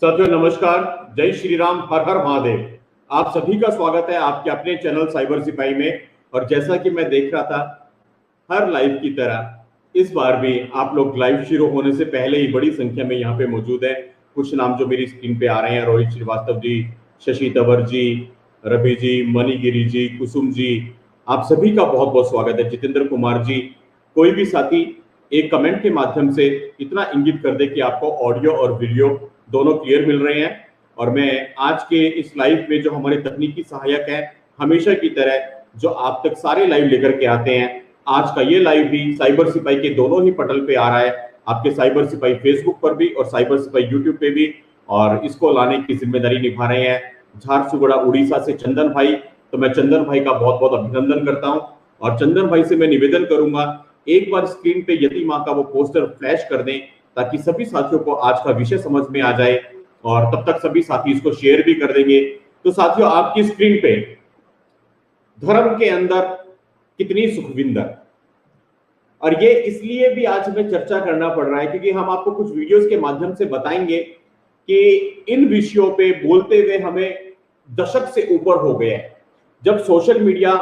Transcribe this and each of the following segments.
साथियों नमस्कार, जय श्री राम, हर हर महादेव। आप सभी का स्वागत है आपके अपने चैनल साइबर सिपाही में। और जैसा कि मैं देख रहा था हर लाइव की तरह इस बार भी आप लोग लाइव शुरू होने से पहले ही बड़ी संख्या में यहाँ पे मौजूद है। कुछ नाम जो मेरी स्क्रीन पे आ रहे हैं, रोहित श्रीवास्तव जी, शशि तंवर जी, रवि जी, मणिगिरी जी, कुसुम जी, आप सभी का बहुत बहुत स्वागत है। जितेंद्र कुमार जी, कोई भी साथी एक कमेंट के माध्यम से इतना इंगित कर दे कि आपको ऑडियो और वीडियो दोनों क्लियर मिल रहे हैं। और मैं आज के इस लाइव में जो हमारे तकनीकी सहायक हैं, हमेशा की तरह जो आप तक सारे लाइव लेकर के आते हैं, आज का ये लाइव भी साइबर सिपाही के दोनों ही पटल पे आ रहा है, आपके साइबर सिपाही फेसबुक पर भी और साइबर सिपाही यूट्यूब पे भी। और इसको लाने की जिम्मेदारी निभा रहे हैं झारसुगुड़ा उड़ीसा से चंदन भाई। तो मैं चंदन भाई का बहुत बहुत अभिनंदन करता हूं। और चंदन भाई से मैं निवेदन करूंगा, एक बार स्क्रीन पे यति माँ का वो पोस्टर फ्लैश कर दें ताकि सभी साथियों को आज का विषय समझ में आ जाए, और तब तक सभी साथी इसको शेयर भी कर देंगे। तो साथियों, आपकी स्क्रीन पे धर्म के अंदर कितनी सुखविंदर, और ये इसलिए भी आज हमें चर्चा करना पड़ रहा है क्योंकि हम आपको कुछ वीडियोस के माध्यम से बताएंगे कि इन विषयों पे बोलते हुए हमें दशक से ऊपर हो गए हैं। जब सोशल मीडिया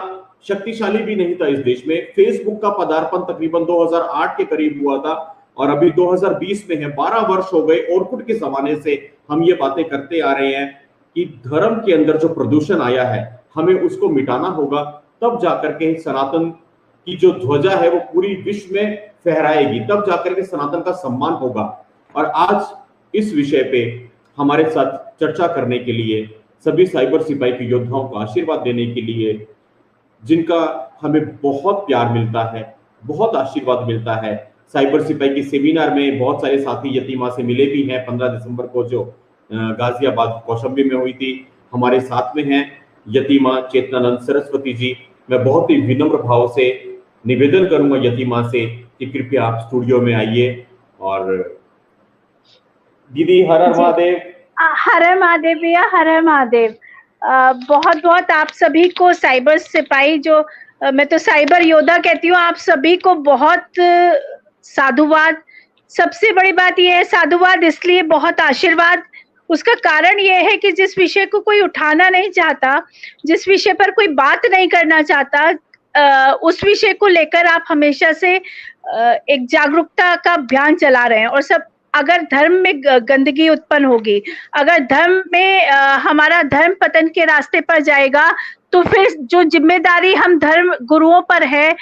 शक्तिशाली भी नहीं था इस देश में, फेसबुक का पदार्पण तकरीबन 2008 के करीब हुआ था और अभी 2020 में है, 12 वर्ष हो गए। ऑर्कुट के जमाने से हम ये बातें करते आ रहे हैं कि धर्म के अंदर जो प्रदूषण आया है हमें उसको मिटाना होगा, तब जाकर के सनातन की जो ध्वजा है वो पूरी विश्व में फहराएगी, तब जाकर के सनातन का सम्मान होगा। और आज इस विषय पे हमारे साथ चर्चा करने के लिए सभी साइबर सिपाही के योद्धाओं को आशीर्वाद देने के लिए, जिनका हमें बहुत प्यार मिलता है, बहुत आशीर्वाद मिलता है। साइबर सिपाही के सेमिनार में बहुत सारे साथी यति माँ से मिले भी हैं 15 दिसंबर को, जो गाजियाबाद कौशाम्बी में हुई थी। हमारे साथ में हैं यति माँ चेतनानंद सरस्वती जी। मैं बहुत ही विनम्र भाव से निवेदन करूंगा यति माँ से कि कृपया आप स्टूडियो में आइए। और दीदी, हर हर महादेव। हर हर महादेव भैया, हर हर महादेव। बहुत बहुत आप सभी को साइबर सिपाही, जो मैं तो साइबर योद्धा कहती हूँ, आप सभी को बहुत साधुवाद। सबसे बड़ी बात यह है, साधुवाद इसलिए, बहुत आशीर्वाद। उसका कारण यह है कि जिस विषय को कोई उठाना नहीं चाहता, जिस विषय पर कोई बात नहीं करना चाहता, उस विषय को लेकर आप हमेशा से एक जागरूकता का अभियान चला रहे हैं। और सब, अगर धर्म में गंदगी उत्पन्न होगी, अगर धर्म में हमारा धर्म पतन के रास्ते पर जाएगा, तो फिर जो जिम्मेदारी हम धर्म गुरुओं पर है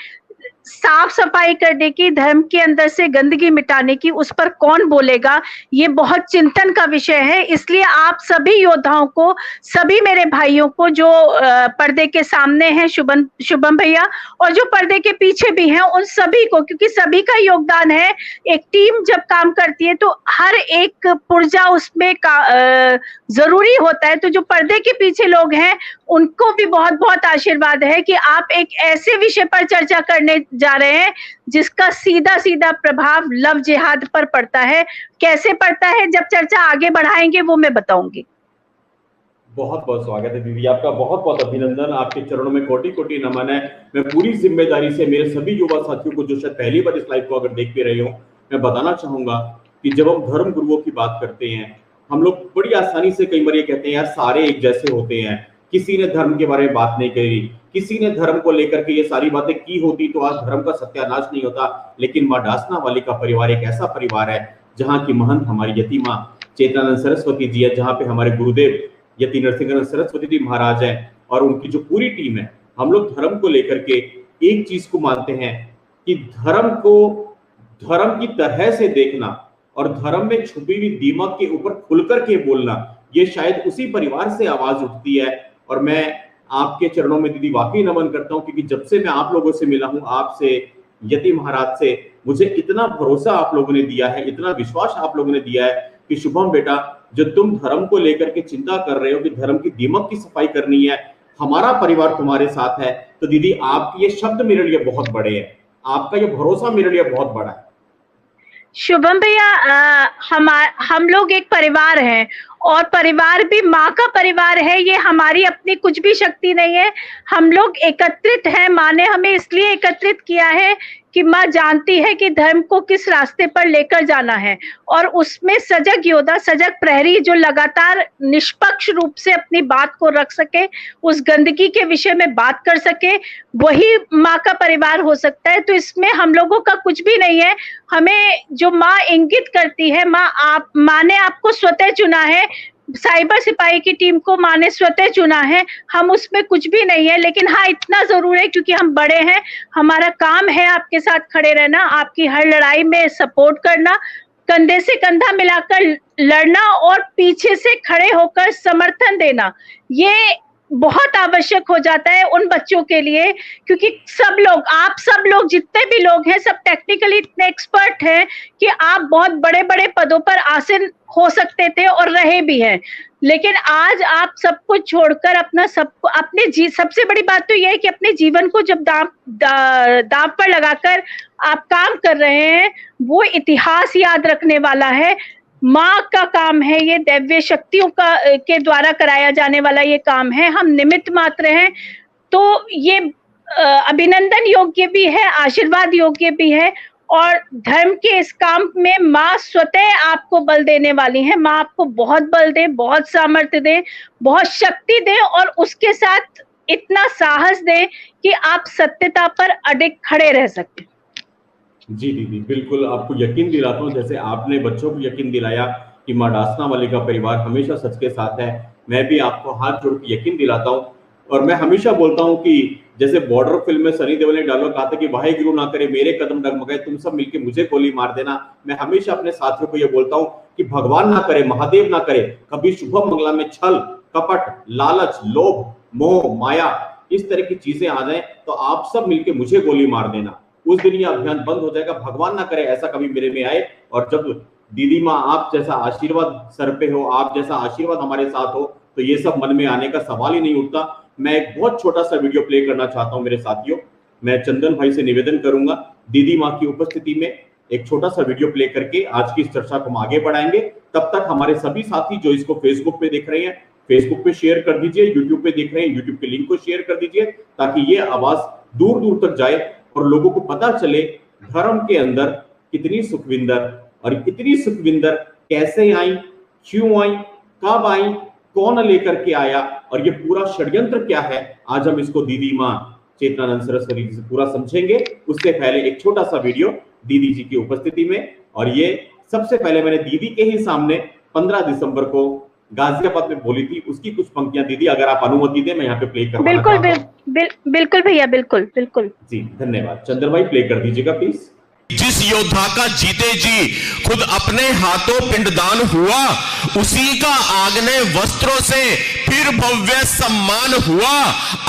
साफ सफाई करने की, धर्म के अंदर से गंदगी मिटाने की, उस पर कौन बोलेगा? ये बहुत चिंतन का विषय है। इसलिए आप सभी योद्धाओं को, सभी मेरे भाइयों को जो पर्दे के सामने हैं, शुभम भैया, और जो पर्दे के पीछे भी हैं, उन सभी को, क्योंकि सभी का योगदान है। एक टीम जब काम करती है तो हर एक पुर्जा उसमें जरूरी होता है। तो जो पर्दे के पीछे लोग हैं उनको भी बहुत बहुत आशीर्वाद है कि आप एक ऐसे विषय पर चर्चा करने जा रहे हैं जिसका सीधा सीधा प्रभाव लव जिहाद पर पड़ता है। कैसे पड़ता है, जब चर्चा आगे बढ़ाएंगे वो मैं बताऊंगी। बहुत बहुत स्वागत है दीदी, आपका बहुत बहुत अभिनंदन। आपके चरणों में कोटि कोटि नमन है। मैं पूरी जिम्मेदारी से मेरे सभी युवा साथियों को जो शायद पहली बार इस लाइव को अगर देख भी रहे हो, मैं बताना चाहूंगा कि जब हम धर्म गुरुओं की बात करते हैं, हम लोग बड़ी आसानी से कई बार ये कहते हैं यार सारे एक जैसे होते हैं, किसी ने धर्म के बारे में बात नहीं करी, किसी ने धर्म को लेकर के ये सारी बातें की होती तो आज धर्म का सत्यानाश नहीं होता। लेकिन माँ डासना वाली का परिवार एक ऐसा परिवार है जहाँ की महंत हमारी यति माँ चेतनानंद सरस्वती जी है, जहाँ पे हमारे गुरुदेव यति नरसिंहानंद सरस्वती जी महाराज हैं और उनकी जो पूरी टीम है। हम लोग धर्म को लेकर के एक चीज को मानते हैं कि धर्म को धर्म की तरह से देखना और धर्म में छुपी हुई दीमक के ऊपर खुलकर के बोलना, ये शायद उसी परिवार से आवाज उठती है। और मैं आपके चरणों में दीदी वाकई नमन करता हूं, क्योंकि जब से मैं आप लोगों से मिला हूं, आपसे, यति महाराज से, मुझे इतना भरोसा आप लोगों ने दिया है, इतना विश्वास आप लोगों ने दिया है कि शुभम बेटा, जो तुम धर्म को लेकर के चिंता कर रहे हो कि धर्म की दीमक की सफाई करनी है, हमारा परिवार तुम्हारे साथ है। तो दीदी, आपके ये शब्द मेरे लिए बहुत बड़े हैं, आपका ये भरोसा मेरे लिए बहुत बड़ा है। शुभम भैया, हम लोग एक परिवार हैं और परिवार भी माँ का परिवार है। ये हमारी अपनी कुछ भी शक्ति नहीं है, हम लोग एकत्रित हैं। माँ ने हमें इसलिए एकत्रित किया है कि माँ जानती है कि धर्म को किस रास्ते पर लेकर जाना है, और उसमें सजग योद्धा, सजग प्रहरी जो लगातार निष्पक्ष रूप से अपनी बात को रख सके, उस गंदगी के विषय में बात कर सके, वही माँ का परिवार हो सकता है। तो इसमें हम लोगों का कुछ भी नहीं है। हमें जो माँ इंगित करती है, माँ ने आपको स्वतः चुना है, साइबर सिपाही की टीम को माँ ने स्वतः चुना है, हम उसमें कुछ भी नहीं है। लेकिन हाँ, इतना जरूर है क्योंकि हम बड़े हैं, हमारा काम है आपके साथ खड़े रहना, आपकी हर लड़ाई में सपोर्ट करना, कंधे से कंधा मिलाकर लड़ना और पीछे से खड़े होकर समर्थन देना। ये बहुत आवश्यक हो जाता है उन बच्चों के लिए, क्योंकि सब लोग, आप सब लोग जितने भी लोग हैं, सब टेक्निकली इतने एक्सपर्ट हैं कि आप बहुत बड़े बड़े पदों पर आसीन हो सकते थे और रहे भी हैं। लेकिन आज आप सब कुछ छोड़कर सबसे बड़ी बात तो यह है कि अपने जीवन को जब दांव पर लगाकर आप काम कर रहे हैं, वो इतिहास याद रखने वाला है। माँ का काम है, ये दैवीय शक्तियों के द्वारा कराया जाने वाला ये काम है, हम निमित्त मात्र हैं। तो ये अभिनंदन योग्य भी है, आशीर्वाद योग्य भी है, और धर्म के इस काम में माँ स्वतः आपको बल देने वाली है। माँ आपको बहुत बल दे, बहुत सामर्थ्य दे, बहुत शक्ति दे, और उसके साथ इतना साहस दे कि आप सत्यता पर अडिग खड़े रह सकें। जी दीदी, बिल्कुल आपको यकीन दिलाता हूँ, जैसे आपने बच्चों को यकीन दिलाया कि माँ डासनावाले का परिवार हमेशा सच के साथ है, मैं भी आपको हाथ जोड़ के यकीन दिलाता हूँ। और मैं हमेशा बोलता हूँ कि जैसे बॉर्डर फिल्म में सनी देओल ने डायलॉग कहा था कि वाहे गुरु ना करे मेरे कदम डगमगाए, तुम सब मिलके मुझे गोली मार देना। मैं हमेशा अपने साथियों को ये बोलता हूँ कि भगवान ना करे, महादेव ना करे, कभी शुभम मंगला में छल, कपट, लालच, लोभ, मोह, माया, इस तरह की चीजें आ जाए तो आप सब मिलके मुझे गोली मार देना। उस दिन यह अभियान बंद हो जाएगा, भगवान ना करे ऐसा कभी मेरे में आए। और जब दीदी माँ आप जैसा आशीर्वाद सर पे हो, आप जैसा आशीर्वाद हमारे साथ हो, तो ये सब मन में आने का सवाल ही नहीं उठता। मैं एक बहुत छोटा सा वीडियो प्ले करना चाहता हूं मेरे साथियों। मैं चंदन भाई से निवेदन करूंगा, दीदी माँ की उपस्थिति में एक छोटा सा वीडियो प्ले करके आज की इस चर्चा को हम आगे बढ़ाएंगे। तब तक हमारे सभी साथी जो इसको फेसबुक पे देख रहे हैं, फेसबुक पे शेयर कर दीजिए, यूट्यूब पे देख रहे हैं, यूट्यूब के लिंक को शेयर कर दीजिए, ताकि ये आवाज दूर दूर तक जाए और लोगों को पता चले धर्म के अंदर कितनी सुखविंदर, और इतनी सुखविंदर कैसे आई, क्यों आई, कब आई, कौन लेकर के आया, और ये पूरा षड्यंत्र क्या है। आज हम इसको दीदी माँ चेतनानंद सरस्वती जी से पूरा समझेंगे। उससे पहले एक छोटा सा वीडियो दीदी जी की उपस्थिति में, और ये सबसे पहले मैंने दीदी के ही सामने 15 दिसंबर को गाजियाबाद में बोली थी, उसकी कुछ पंक्तियां दीदी अगर आप अनुमति दें मैं यहाँ पे प्ले करवाना चाहता हूं। बिल्कुल भैया, बिल्कुल बिल्कुल जी, धन्यवाद। चंद्र भाई प्ले कर दीजिएगा प्लीज। जिस योद्धा का जीते जी खुद अपने हाथों पिंडदान हुआ, उसी का आग्नेय वस्त्रों से फिर भव्य सम्मान हुआ।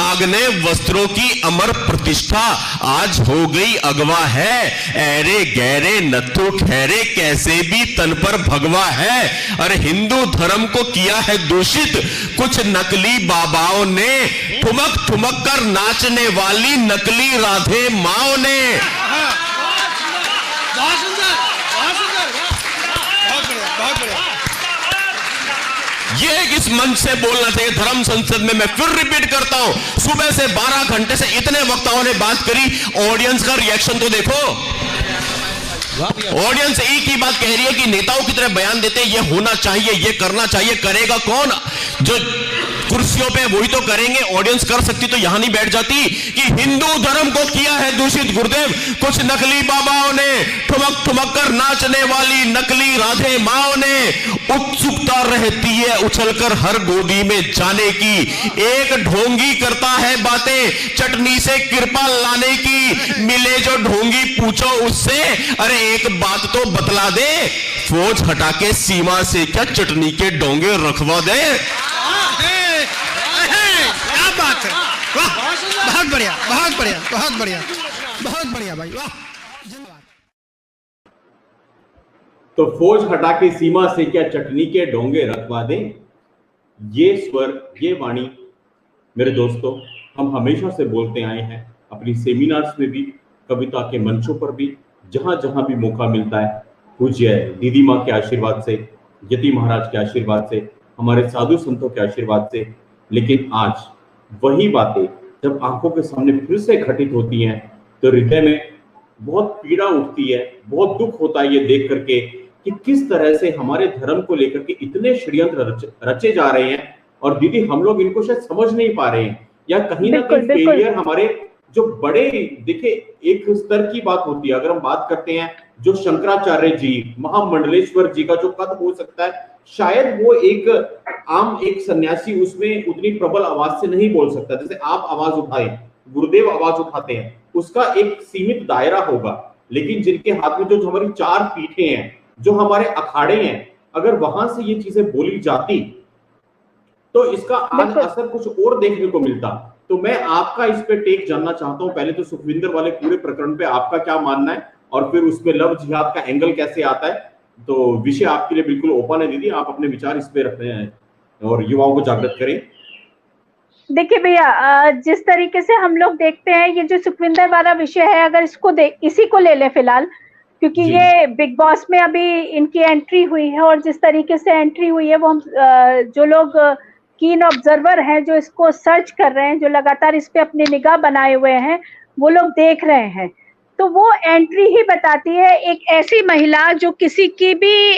आग्नेय वस्त्रों की अमर प्रतिष्ठा आज हो गई अगवा है। ऐरे गहरे नथु खैरे कैसे भी तन पर भगवा है। अरे हिंदू धर्म को किया है दूषित कुछ नकली बाबाओं ने, ठुमक ठुमक कर नाचने वाली नकली राधे माओ ने। बहुत सुंदर, बहुत सुंदर, बहुत बढ़िया, बहुत बढ़िया। ये इस मंच से बोलना चाहिए धर्म संसद में। मैं फिर रिपीट करता हूं, सुबह से 12 घंटे से इतने वक्ताओं ने बात करी, ऑडियंस का रिएक्शन तो देखो। ऑडियंस एक ही बात कह रही है कि नेताओं की तरह बयान देते हैं ये होना चाहिए, ये करना चाहिए। करेगा कौन? जो कुर्सियों पे वही तो करेंगे। ऑडियंस कर सकती तो यहां नहीं बैठ जाती कि हिंदू धर्म को किया है दूषित गुरुदेव कुछ नकली बाबाओं ने, ठुमक ठुमक कर नाचने वाली नकली राधे माओ ने। उत्सुकता रहती है उछलकर हर गोदी में जाने की। एक ढोंगी करता है बातें चटनी से कृपा लाने की। मिले जो ढोंगी पूछो उससे, अरे एक बात तो बतला दे, फौज हटा के सीमा से क्या चटनी के डोंगे रखवा दे। क्या बात है, वाह, बहुत बढ़िया, बहुत बढ़िया, बहुत बढ़िया, बहुत बढ़िया भाई, वाह। तो फौज हटा के सीमा से क्या चटनी के डोंगे रखवा दें। ये स्वर, ये वाणी मेरे दोस्तों हम हमेशा से बोलते आए हैं, अपनी सेमिनार्स में भी, कविता के मंचों पर भी, जहां जहां भी मौका मिलता है पूज्य दीदी माँ के आशीर्वाद से, यति महाराज के आशीर्वाद से, हमारे साधु संतों के आशीर्वाद से। लेकिन आज वही बातें जब आंखों के सामने फिर से घटित होती हैं तो हृदय में बहुत पीड़ा उठती है, बहुत दुख होता है ये देख करके कि किस तरह से हमारे धर्म को लेकर के इतने षड्यंत्र रचे जा रहे हैं। और दीदी हम लोग इनको शायद समझ नहीं पा रहे हैं, या कहीं ना कहीं फेलियर हमारे जो बड़े, देखिए एक स्तर की बात होती है। अगर हम बात करते हैं जो शंकराचार्य जी, महामंडलेश्वर जी का जो कद हो सकता है, शायद वो एक आम एक सन्यासी उसमें उतनी प्रबल आवाज से नहीं बोल सकता। जैसे आप आवाज उठाए, गुरुदेव आवाज उठाते हैं, उसका एक सीमित दायरा होगा। लेकिन जिनके हाथ में जो हमारी चार पीठें हैं, जो हमारे अखाड़े हैं, अगर वहां से ये चीजें बोली जाती तो इसका आज असर कुछ और देखने को मिलता। तो मैं आपका इस पे टेक जानना चाहता हूं। पहले तो सुखविंदर वाले पूरे प्रकरण पे आपका क्या मानना है, और फिर उसमें लव जिहाद का एंगल कैसे आता है। तो विषय आपके लिए बिल्कुल ओपन है दीदी, आप अपने विचार इस पे रखते हैं और युवाओं को जागृत करें। देखिए भैया, जिस तरीके से हम लोग देखते हैं ये जो सुखविंदर वाला विषय है, अगर इसको इसी को ले लें फिलहाल, क्योंकि ये बिग बॉस में अभी इनकी एंट्री हुई है, और जिस तरीके से एंट्री हुई है वो हम जो लोग कीन ऑब्जर्वर हैं, जो इसको सर्च कर रहे हैं, जो लगातार इस पे अपनी निगाह बनाए हुए हैं, वो लोग देख रहे हैं। तो वो एंट्री ही बताती है एक ऐसी महिला जो किसी की भी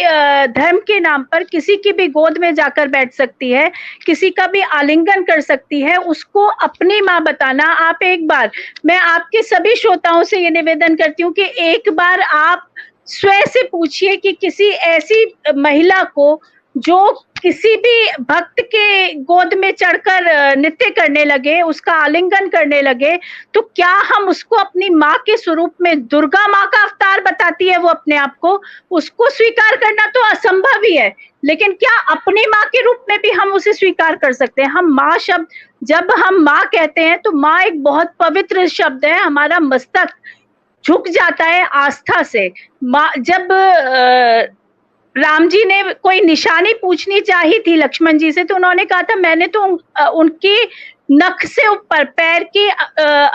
धर्म के नाम पर किसी की भी गोद में जाकर बैठ सकती है, किसी का भी आलिंगन कर सकती है, उसको अपनी माँ बताना। आप एक बार, मैं आपके सभी श्रोताओं से ये निवेदन करती हूँ कि एक बार आप स्वयं से पूछिए कि किसी ऐसी महिला को जो किसी भी भक्त के गोद में चढ़कर नृत्य करने लगे, उसका आलिंगन करने लगे, तो क्या हम उसको अपनी माँ के स्वरूप में, दुर्गा माँ का अवतार बताती है वो अपने आप को, उसको स्वीकार करना तो असंभव ही है। लेकिन क्या अपनी माँ के रूप में भी हम उसे स्वीकार कर सकते हैं? हम माँ शब्द, जब हम माँ कहते हैं तो माँ एक बहुत पवित्र शब्द है। हमारा मस्तक झुक जाता है आस्था से। माँ, जब राम जी ने कोई निशानी पूछनी चाहिए थी लक्ष्मण जी से, तो उन्होंने कहा था मैंने तो उनके नख से ऊपर, पैर के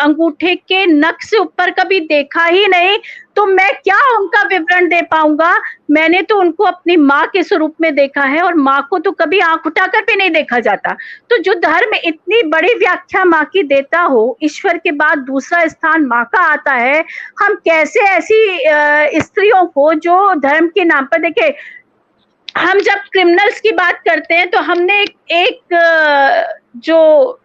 अंगूठे के नख से ऊपर कभी देखा ही नहीं, तो मैं क्या उनका विवरण दे पाऊंगा। मैंने तो उनको अपनी माँ के स्वरूप में देखा है, और माँ को तो कभी आंख उठाकर भी नहीं देखा जाता। तो जो धर्म इतनी बड़ी व्याख्या माँ की देता हो, ईश्वर के बाद दूसरा स्थान माँ का आता है, हम कैसे ऐसी स्त्रियों को जो धर्म के नाम पर, देखे हम जब क्रिमिनल्स की बात करते हैं तो हमने एक जो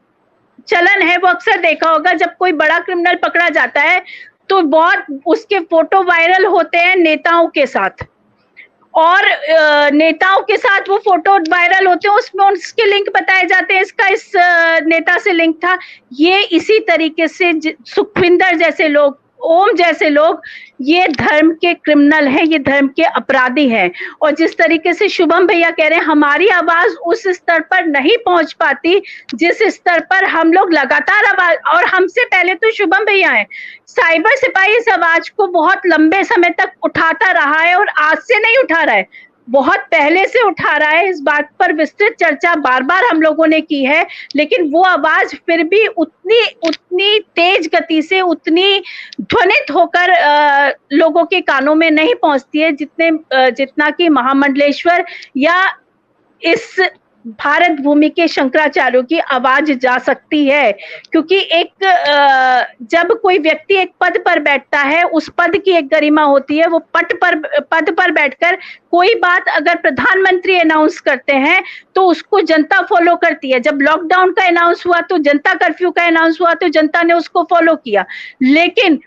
चलन है वो अक्सर देखा होगा, जब कोई बड़ा क्रिमिनल पकड़ा जाता है तो बहुत उसके फोटो वायरल होते हैं नेताओं के साथ, और नेताओं के साथ वो फोटो वायरल होते हैं, उसमें उसके लिंक बताए जाते हैं, इसका इस नेता से लिंक था। ये इसी तरीके से सुखविंदर जैसे लोग, ओम जैसे लोग, ये धर्म के क्रिमिनल हैं, ये धर्म के अपराधी हैं। और जिस तरीके से शुभम भैया कह रहे हैं, हमारी आवाज उस स्तर पर नहीं पहुंच पाती जिस स्तर पर हम लोग लगातार आवाज, और हमसे पहले तो शुभम भैया हैं, साइबर सिपाही इस आवाज को बहुत लंबे समय तक उठाता रहा है, और आज से नहीं उठा रहा है, बहुत पहले से उठा रहा है। इस बात पर विस्तृत चर्चा बार बार हम लोगों ने की है, लेकिन वो आवाज फिर भी उतनी तेज गति से, उतनी ध्वनित होकर लोगों के कानों में नहीं पहुंचती है जितना कि महामंडलेश्वर या इस भारत भूमि के शंकराचार्यों की आवाज जा सकती है। क्योंकि जब कोई व्यक्ति एक पद पर बैठता है, उस पद की एक गरिमा होती है। वो पद पर बैठकर कोई बात अगर प्रधानमंत्री अनाउंस करते हैं तो उसको जनता फॉलो करती है। जब लॉकडाउन का अनाउंस हुआ तो जनता कर्फ्यू का अनाउंस हुआ तो जनता ने उसको फॉलो किया। लेकिन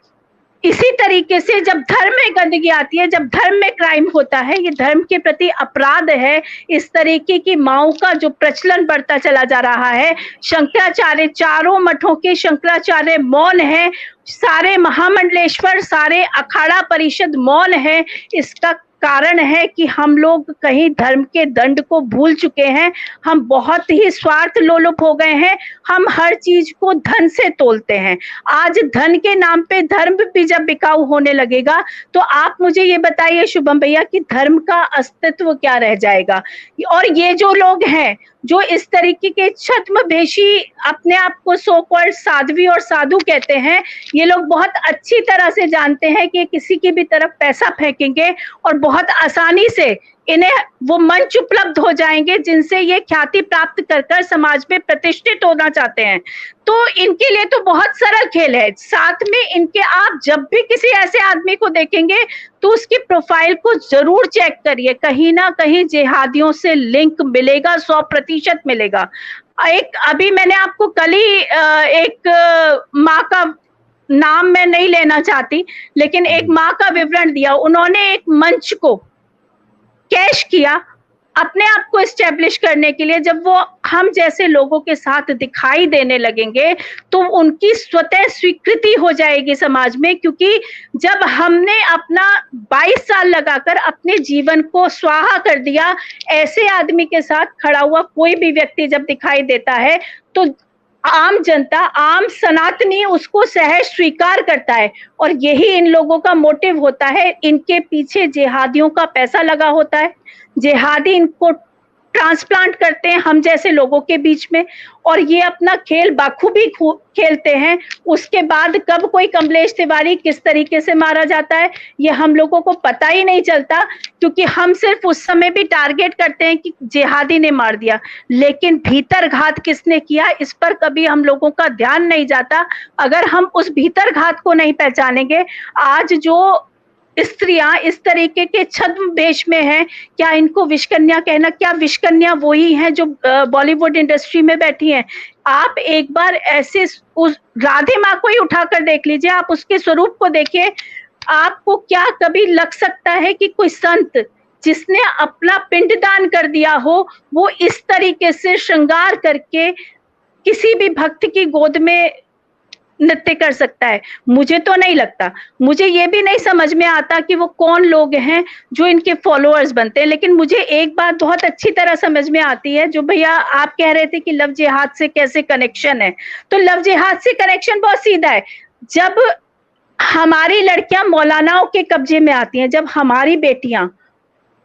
इसी तरीके से जब धर्म में गंदगी आती है, जब धर्म में क्राइम होता है, ये धर्म के प्रति अपराध है। इस तरीके की माओं का जो प्रचलन बढ़ता चला जा रहा है, शंकराचार्य, चारों मठों के शंकराचार्य मौन है, सारे महामंडलेश्वर, सारे अखाड़ा परिषद मौन है। इसका कारण है कि हम लोग कहीं धर्म के दंड को भूल चुके हैं। हम बहुत ही स्वार्थ लोलुप हो गए हैं। हम हर चीज को धन से तोलते हैं। आज धन के नाम पे धर्म भी जब बिकाऊ होने लगेगा तो आप मुझे ये बताइए शुभम भैया कि धर्म का अस्तित्व क्या रह जाएगा। और ये जो लोग हैं जो इस तरीके के छद्मवेशी अपने आप को सो कॉल्ड साध्वी और साधु कहते हैं, ये लोग बहुत अच्छी तरह से जानते हैं कि किसी की भी तरफ पैसा फेंकेंगे और बहुत आसानी से इन्हें वो मंच उपलब्ध हो जाएंगे जिनसे ये ख्याति प्राप्त कर कर समाज में प्रतिष्ठित होना चाहते हैं। तो इनके लिए तो बहुत सरल खेल है। साथ में इनके आप जब भी किसी ऐसे आदमी को देखेंगे तो उसकी प्रोफाइल को जरूर चेक करिए, कहीं ना कहीं जिहादियों से लिंक मिलेगा, 100% मिलेगा। एक अभी मैंने आपको कल ही एक माँ का नाम मैं नहीं लेना चाहती, लेकिन एक माँ का विवरण दिया। उन्होंने एक मंच को कैश किया अपने आप को एस्टेब्लिश करने के लिए। जब वो हम जैसे लोगों के साथ दिखाई देने लगेंगे तो उनकी स्वतः स्वीकृति हो जाएगी समाज में, क्योंकि जब हमने अपना 22 साल लगाकर अपने जीवन को स्वाहा कर दिया, ऐसे आदमी के साथ खड़ा हुआ कोई भी व्यक्ति जब दिखाई देता है तो आम जनता, आम सनातनी उसको सहज स्वीकार करता है। और यही इन लोगों का मोटिव होता है। इनके पीछे जिहादियों का पैसा लगा होता है, जिहादी इनको ट्रांसप्लांट करते हैं हम जैसे लोगों के बीच में, और ये अपना खेल बाखूबी खेलते हैं। उसके बाद कब कोई कमलेश तिवारी किस तरीके से मारा जाता है ये हम लोगों को पता ही नहीं चलता, क्योंकि हम सिर्फ उस समय भी टारगेट करते हैं कि जिहादी ने मार दिया, लेकिन भीतर घात किसने किया इस पर कभी हम लोगों का ध्यान नहीं जाता। अगर हम उस भीतर घात को नहीं पहचानेंगे, आज जो स्त्रियां इस तरीके के छद्मवेश में हैं, क्या इनको विषकन्या कहना? क्या विषकन्या वही हैं जो बॉलीवुड इंडस्ट्री में बैठी हैं? आप एक बार ऐसे उस राधे माँ को ही उठाकर देख लीजिए, आप उसके स्वरूप को देखिए। आपको क्या कभी लग सकता है कि कोई संत जिसने अपना पिंडदान कर दिया हो वो इस तरीके से श्रृंगार करके किसी भी भक्त की गोद में नृत्य कर सकता है? मुझे तो नहीं लगता। मुझे ये भी नहीं समझ में आता कि वो कौन लोग हैं जो इनके फॉलोअर्स बनते हैं। लेकिन मुझे एक बात बहुत अच्छी तरह समझ में आती है, जो भैया आप कह रहे थे कि लव जिहाद से कैसे कनेक्शन है, तो लव जिहाद से कनेक्शन बहुत सीधा है। जब हमारी लड़कियां मौलानाओं के कब्जे में आती हैं, जब हमारी बेटियां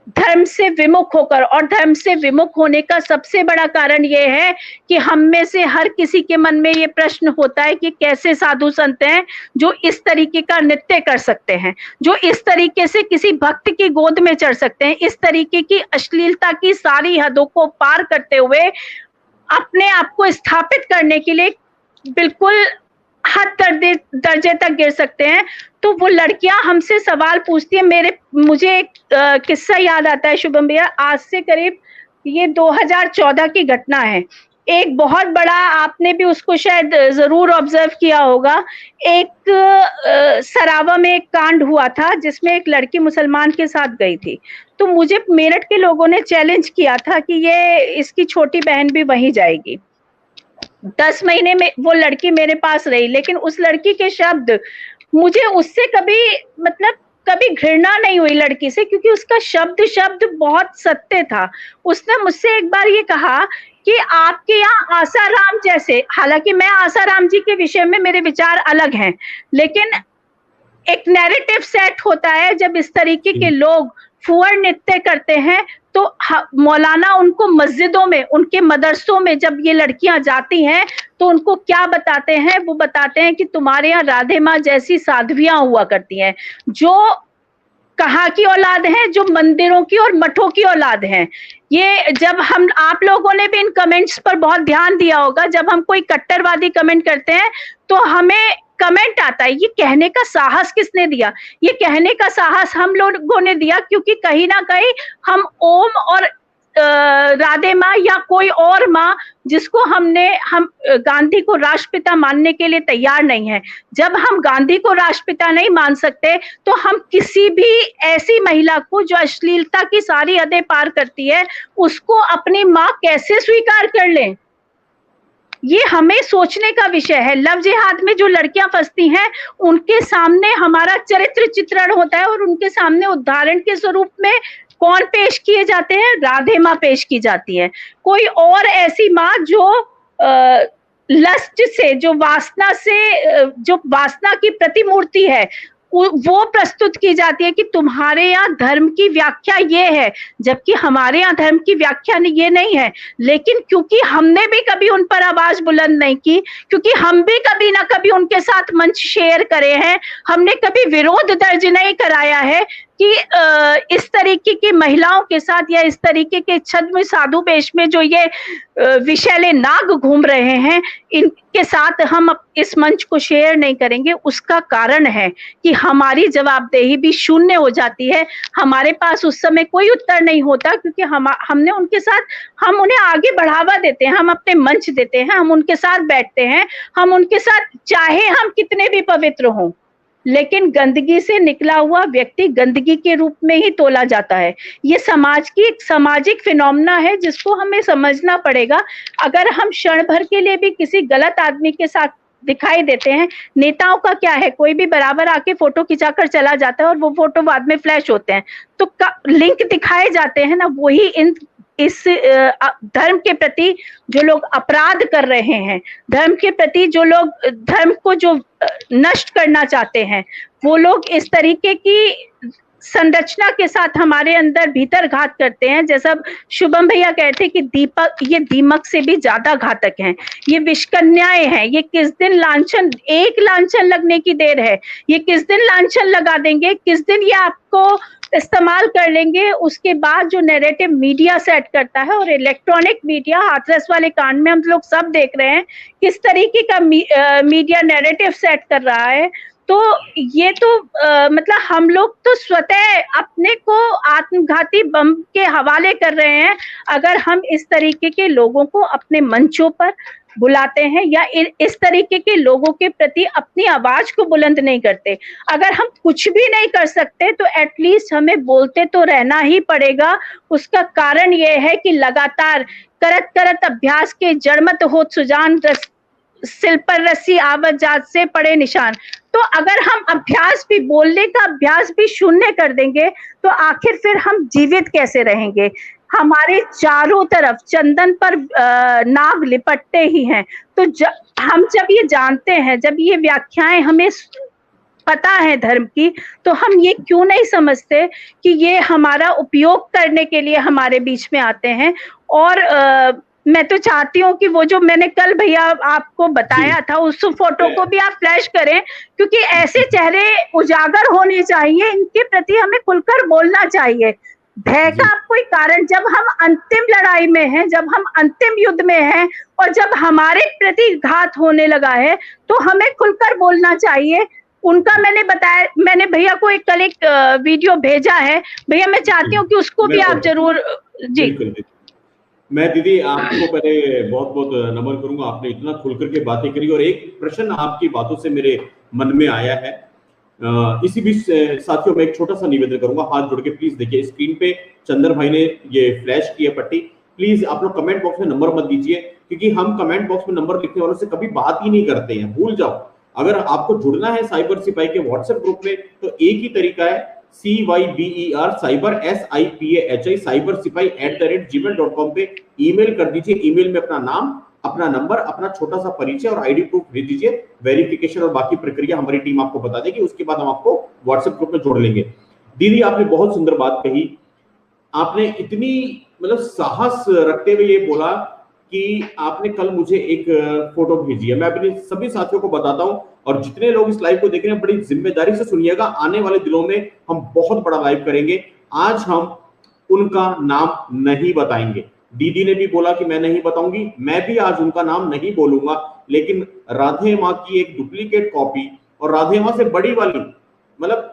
धर्म से विमुख होकर, और धर्म से विमुख होने का सबसे बड़ा कारण यह है कि हम में से हर किसी के मन में ये प्रश्न होता है कि कैसे साधु संत हैं जो इस तरीके का नृत्य कर सकते हैं, जो इस तरीके से किसी भक्त की गोद में चढ़ सकते हैं, इस तरीके की अश्लीलता की सारी हदों को पार करते हुए अपने आप को स्थापित करने के लिए बिल्कुल हद दर्जे तक गिर सकते हैं। तो वो लड़कियां हमसे सवाल पूछती है। मुझे एक किस्सा याद आता है शुभम भैया, आज से करीब ये 2014 की घटना है। एक बहुत बड़ा, आपने भी उसको शायद जरूर ऑब्जर्व किया होगा, एक सरावा में एक कांड हुआ था जिसमें एक लड़की मुसलमान के साथ गई थी। तो मुझे मेरठ के लोगों ने चैलेंज किया था कि ये इसकी छोटी बहन भी वहीं जाएगी। 10 महीने में वो लड़की मेरे पास रही, लेकिन उस लड़की के शब्द, मुझे उससे कभी घृणा नहीं हुई लड़की से, क्योंकि उसका शब्द बहुत सत्य था। उसने मुझसे एक बार ये कहा कि आपके यहाँ आसाराम जैसे, हालांकि मैं आसाराम जी के विषय में मेरे विचार अलग हैं, लेकिन एक नैरेटिव सेट होता है जब इस तरीके के लोग फुअर नृत्य करते हैं, तो मौलाना उनको मस्जिदों में, उनके मदरसों में जब ये लड़कियां जाती हैं तो उनको क्या बताते हैं? वो बताते हैं कि तुम्हारे यहाँ राधे माँ जैसी साध्वियां हुआ करती हैं, जो कहाँ की औलाद हैं? जो मंदिरों की और मठों की औलाद हैं। ये जब हम, आप लोगों ने भी इन कमेंट्स पर बहुत ध्यान दिया होगा, जब हम कोई कट्टरवादी कमेंट करते हैं तो हमें कमेंट आता है, ये कहने का साहस किसने दिया? ये कहने का साहस हम लोगों ने दिया, क्योंकि कहीं ना कहीं हम ओम और राधे माँ या कोई और माँ जिसको हम गांधी को राष्ट्रपिता मानने के लिए तैयार नहीं है। जब हम गांधी को राष्ट्रपिता नहीं मान सकते तो हम किसी भी ऐसी महिला को जो अश्लीलता की सारी हदें पार करती है उसको अपनी माँ कैसे स्वीकार कर लें? ये हमें सोचने का विषय है। लव जिहाद में जो लड़कियां फंसती हैं उनके सामने हमारा चरित्र चित्रण होता है, और उनके सामने उदाहरण के स्वरूप में कौन पेश किए जाते हैं? राधे माँ पेश की जाती है। कोई और ऐसी माँ जो लस्ट से, जो वासना की प्रतिमूर्ति है, वो प्रस्तुत की जाती है कि तुम्हारे यहाँ धर्म की व्याख्या ये है, जबकि हमारे यहाँ धर्म की व्याख्या ये नहीं है। लेकिन क्योंकि हमने भी कभी उन पर आवाज बुलंद नहीं की, क्योंकि हम भी कभी ना कभी उनके साथ मंच शेयर करे हैं, हमने कभी विरोध दर्ज नहीं कराया है कि इस तरीके की महिलाओं के साथ या इस तरीके के छद्म साधु वेश में जो ये विषैले नाग घूम रहे हैं, इनके साथ हम इस मंच को शेयर नहीं करेंगे। उसका कारण है कि हमारी जवाबदेही भी शून्य हो जाती है, हमारे पास उस समय कोई उत्तर नहीं होता, क्योंकि हमने उनके साथ, हम उन्हें आगे बढ़ावा देते हैं, हम अपने मंच देते हैं, हम उनके साथ बैठते हैं, हम उनके साथ चाहे हम कितने भी पवित्र हों, लेकिन गंदगी से निकला हुआ व्यक्ति गंदगी के रूप में ही तोला जाता है। ये समाज की एक सामाजिक फिनोमेना है जिसको हमें समझना पड़ेगा। अगर हम क्षण भर के लिए भी किसी गलत आदमी के साथ दिखाई देते हैं, नेताओं का क्या है, कोई भी बराबर आके फोटो खिंचाकर चला जाता है और वो फोटो बाद में फ्लैश होते हैं, तो लिंक दिखाए जाते हैं ना, वही इस धर्म के प्रति जो लोग अपराध कर रहे हैं, धर्म के प्रति जो लोग धर्म को जो नष्ट करना चाहते हैं, वो लोग इस तरीके की संरचना के साथ हमारे अंदर भीतर घात करते हैं। जैसा शुभम भैया कहते कि ये दीमक से भी ज्यादा घातक हैं, ये विषकन्याएं हैं। ये किस दिन लांछन, एक लांछन लगने की देर है, ये किस दिन लांछन लगा देंगे, किस दिन ये आपको इस्तेमाल कर लेंगे। उसके बाद जो नैरेटिव मीडिया सेट करता है, और इलेक्ट्रॉनिक मीडिया, हाथरस वाले कांड में हम लोग सब देख रहे हैं किस तरीके का मीडिया नैरेटिव सेट कर रहा है। तो ये तो मतलब हम लोग तो स्वतः अपने को आत्मघाती बम के हवाले कर रहे हैं अगर हम इस तरीके के लोगों को अपने मंचों पर बुलाते हैं या इस तरीके के लोगों के प्रति अपनी आवाज को बुलंद नहीं करते। अगर हम कुछ भी नहीं कर सकते तो एटलीस्ट हमें बोलते तो रहना ही पड़ेगा। उसका कारण यह है कि लगातार करत करत अभ्यास के जड़मत होत सुजान, सिल पर रस्सी आवत जात से पड़े निशान। तो अगर हम अभ्यास भी, बोलने का अभ्यास भी शून्य कर देंगे तो आखिर फिर हम जीवित कैसे रहेंगे। हमारे चारों तरफ चंदन पर नाग लिपटते ही हैं। तो हम जब ये जानते हैं, जब ये व्याख्याएं हमें पता है धर्म की, तो हम ये क्यों नहीं समझते कि ये हमारा उपयोग करने के लिए हमारे बीच में आते हैं। और मैं तो चाहती हूँ कि वो जो मैंने कल भैया आपको बताया था उस फोटो को भी आप फ्लैश करें, क्योंकि ऐसे चेहरे उजागर होने चाहिए, इनके प्रति हमें खुलकर बोलना चाहिए। भय का कोई कारण, जब हम अंतिम लड़ाई में हैं, जब हम अंतिम युद्ध में हैं और जब हमारे प्रति घात होने लगा है, तो हमें खुलकर बोलना चाहिए। उनका मैंने बताया, मैंने भैया को कल एक वीडियो भेजा है, भैया मैं चाहती हूँ कि उसको भी आप जरूर। जी मैं दीदी आपको पहले बहुत बहुत नमन करूंगा, आपने इतना खुलकर के बातें करी। और एक प्रश्न आपकी बातों से मेरे मन में आया है, इसी बीच साथियों मैं एक छोटा सा निवेदन करूंगा, हाथ जोड़ के प्लीज देखिए स्क्रीन पे चंदर भाई ने ये फ्लैश की है पट्टी। प्लीज आप लोग कमेंट बॉक्स में नंबर मत दीजिए, क्योंकि हम कमेंट बॉक्स में नंबर लिखने वालों से कभी बात ही नहीं करते हैं, भूल जाओ। अगर आपको जुड़ना है साइबर सिपाही के व्हाट्सएप ग्रुप में तो एक ही तरीका है, CYBER साइबर SIPAHI साइबर सिपाही @gmail.com पे ईमेल कर दीजिए। ईमेल में अपना नाम, अपना नंबर, अपना छोटा सा परिचय और आईडी प्रूफ भेज दीजिए। वेरिफिकेशन और बाकी प्रक्रिया हमारी टीम आपको बता देगी, उसके बाद हम आपको व्हाट्सएप ग्रुप में जोड़ लेंगे। दीदी आपने बहुत सुंदर बात कही, आपने इतनी मतलब साहस रखते हुए ये बोला कि आपने कल मुझे एक फोटो भेजी है। मैं अपने सभी साथियों को बताता हूं और जितने लोग इस लाइव को देख रहे हैं बड़ी जिम्मेदारी से सुनिएगा, आने वाले दिनों में हम बहुत बड़ा लाइव करेंगे। आज हम उनका नाम नहीं बताएंगे, दीदी ने भी बोला कि मैं नहीं बताऊंगी, मैं भी आज उनका नाम नहीं बोलूंगा, लेकिन राधे माँ की एक डुप्लीकेट कॉपी और राधे माँ से बड़ी वाली, मतलब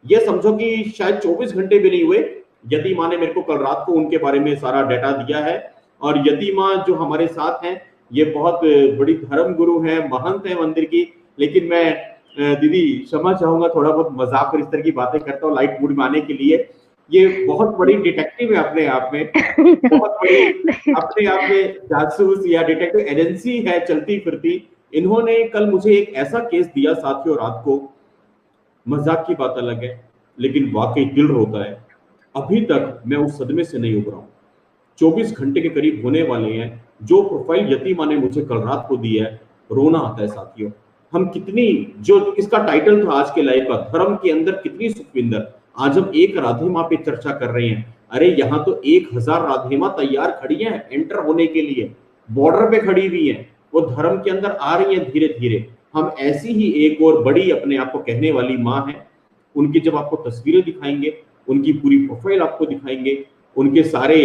ये समझो कि शायद 24 घंटे भी नहीं हुए, यति माँ ने मेरे को कल रात को उनके बारे में सारा डाटा दिया है। और यति माँ जो हमारे साथ हैं ये बहुत बड़ी धर्म गुरु हैं, महंत हैं मंदिर की। लेकिन मैं दीदी क्षमा चाहूंगा, थोड़ा बहुत मजाक और इस तरह की बातें करता हूँ लाइट मूड में आने के लिए। ये बहुत बड़ी डिटेक्टिव है अपने आप में, बहुत बड़ी अपने आप में जासूस या डिटेक्टिव एजेंसी है चलती फिरती। इन्होंने कल मुझे एक ऐसा केस दिया साथियों रात को, मजाक की बात अलग है लेकिन वाकई दिल रोता है। अभी तक मैं उस सदमे से नहीं उभरा हूं। 24 घंटे के करीब होने वाले हैं। जो प्रोफाइल यति माँ ने मुझे कल रात को दी है, रोना आता है साथियों। हम कितनी, जो इसका टाइटल था आज के लाइव का, धर्म के अंदर कितनी सुखविंदर, आज हम एक राधे माँ पे चर्चा कर रहे हैं। अरे यहाँ तो 1000 राधे माँ तैयार खड़ी हैं एंटर होने के लिए, बॉर्डर पे खड़ी हुई हैं, वो धर्म के अंदर आ रही हैं धीरे धीरे। हम ऐसी ही एक और बड़ी अपने आप को कहने वाली माँ है, उनकी जब आपको तस्वीरें दिखाएंगे, उनकी पूरी प्रोफाइल आपको दिखाएंगे, उनके सारे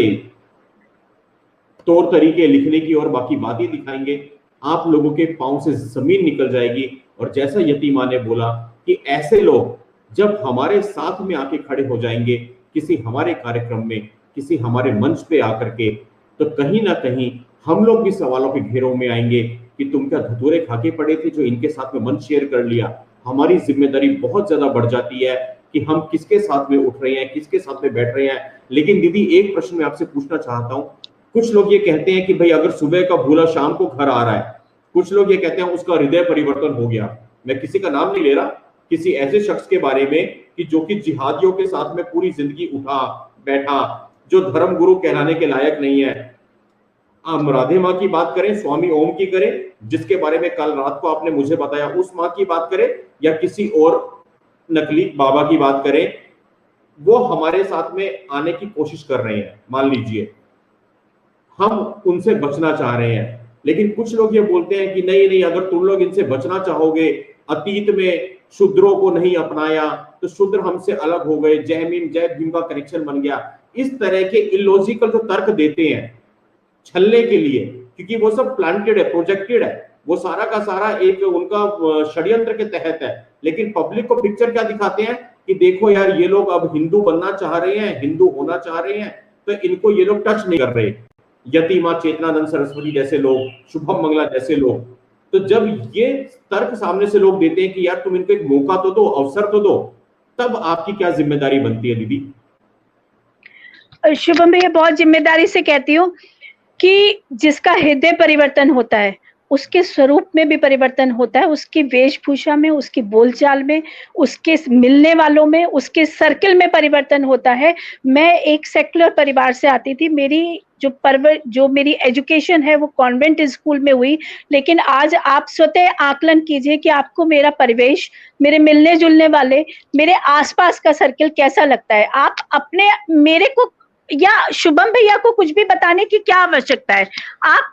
तौर तरीके लिखने की और बाकी बातें दिखाएंगे, आप लोगों के पांव से जमीन निकल जाएगी। और जैसा यतीमा ने बोला कि ऐसे लोग जब हमारे साथ में आके खड़े हो जाएंगे किसी हमारे कार्यक्रम में, किसी हमारे मंच पे आकर के, तो कहीं ना कहीं हम लोग भी सवालों के घेरों में आएंगे कि तुम क्या धतूरे खाके पड़े थे जो इनके साथ में मंच शेयर कर लिया। हमारी जिम्मेदारी बहुत ज्यादा बढ़ जाती है कि हम किसके साथ में उठ रहे हैं, किसके साथ में बैठ रहे हैं। लेकिन दीदी एक प्रश्न मैं आपसे पूछना चाहता हूँ, कुछ लोग ये कहते हैं कि भाई अगर सुबह का भूला शाम को घर आ रहा है, कुछ लोग ये कहते हैं उसका हृदय परिवर्तन हो गया। मैं किसी का नाम नहीं ले रहा, किसी ऐसे शख्स के बारे में कि जो कि जिहादियों के साथ में पूरी जिंदगी उठा बैठा, जो धर्म गुरु कहलाने के लायक नहीं है। हम राधे माँ की बात करें, स्वामी ओम की करें, जिसके बारे में कल रात को आपने मुझे बताया, उस माँ की बात करें, या किसी और नकली बाबा की बात करें, वो हमारे साथ में आने की कोशिश कर रहे हैं। मान लीजिए हम उनसे बचना चाह रहे हैं, लेकिन कुछ लोग ये बोलते हैं कि नहीं नहीं, अगर तुम लोग इनसे बचना चाहोगे, अतीत में शूद्रों को नहीं अपनाया तो शूद्र हमसे अलग हो गए, जय भीम का कनेक्शन बन गया। इस तरह के इलॉजिकल जो तर्क देते हैं छलने के लिए, क्योंकि वो सब प्लांटेड है, प्रोजेक्टेड है, वो सारा का सारा एक उनका षड्यंत्र के तहत है। लेकिन पब्लिक को पिक्चर क्या दिखाते हैं कि देखो यार ये लोग अब हिंदू बनना चाह रहे हैं, हिंदू होना चाह रहे हैं, तो इनको ये लोग टच नहीं कर रहे। यतीमा चेतनानंद सरस्वती जैसे लोग, शुभम मंगला जैसे लोग, तो जब ये तर्क सामने से लोग देते हैं कि यार तुम इनको एक मौका तो दो, अवसर तो दो, तब आपकी क्या जिम्मेदारी बनती है दीदी? शुभम भैया, बहुत जिम्मेदारी से कहती हूँ कि जिसका हृदय परिवर्तन होता है उसके स्वरूप में भी परिवर्तन होता है, उसकी वेशभूषा में, उसकी बोलचाल में, उसके मिलने वालों में, उसके सर्कल में परिवर्तन होता है। मैं एक सेक्युलर परिवार से आती थी, मेरी जो मेरी एजुकेशन है वो कॉन्वेंट स्कूल में हुई, लेकिन आज आप स्वतः आकलन कीजिए कि आपको मेरा परिवेश, मेरे मिलने जुलने वाले, मेरे आसपास का सर्कल कैसा लगता है। आप अपने मेरे को या शुभम भैया को कुछ भी बताने की क्या आवश्यकता है, आप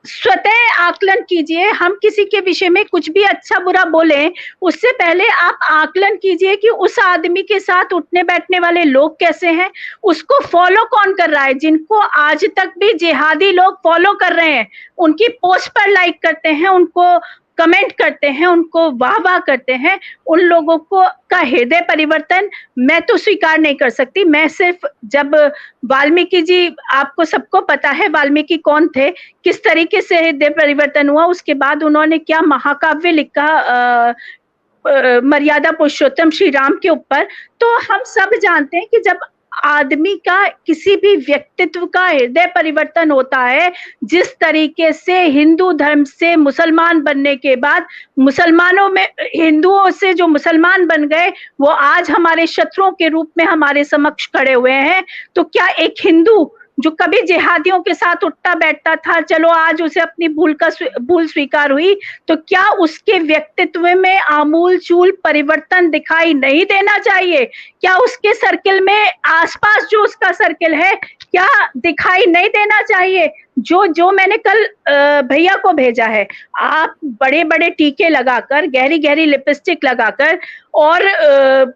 स्वतः आकलन कीजिए। हम किसी के विषय में कुछ भी अच्छा बुरा बोले, उससे पहले आप आकलन कीजिए कि उस आदमी के साथ उठने बैठने वाले लोग कैसे हैं, उसको फॉलो कौन कर रहा है। जिनको आज तक भी जिहादी लोग फॉलो कर रहे हैं, उनकी पोस्ट पर लाइक करते हैं, उनको कमेंट करते हैं, उनको वाह वाह करते हैं, उन लोगों को का हृदय परिवर्तन मैं तो स्वीकार नहीं कर सकती। मैं सिर्फ, जब वाल्मीकि जी, आपको सबको पता है वाल्मीकि कौन थे, किस तरीके से हृदय परिवर्तन हुआ, उसके बाद उन्होंने क्या महाकाव्य लिखा मर्यादा पुरुषोत्तम श्री राम के ऊपर, तो हम सब जानते हैं कि जब आदमी का, किसी भी व्यक्तित्व का हृदय परिवर्तन होता है, जिस तरीके से हिंदू धर्म से मुसलमान बनने के बाद मुसलमानों में, हिंदुओं से जो मुसलमान बन गए वो आज हमारे शत्रुओं के रूप में हमारे समक्ष खड़े हुए हैं, तो क्या एक हिंदू जो कभी जिहादियों के साथ उठता बैठता था, चलो आज उसे अपनी भूल स्वीकार हुई, तो क्या उसके व्यक्तित्व में आमूल चूल परिवर्तन दिखाई नहीं देना चाहिए? क्या उसके सर्कल में, आसपास जो उसका सर्कल है, क्या दिखाई नहीं देना चाहिए? जो मैंने कल भैया को भेजा है, आप बड़े बड़े टीके लगाकर, गहरी गहरी लिपस्टिक लगाकर और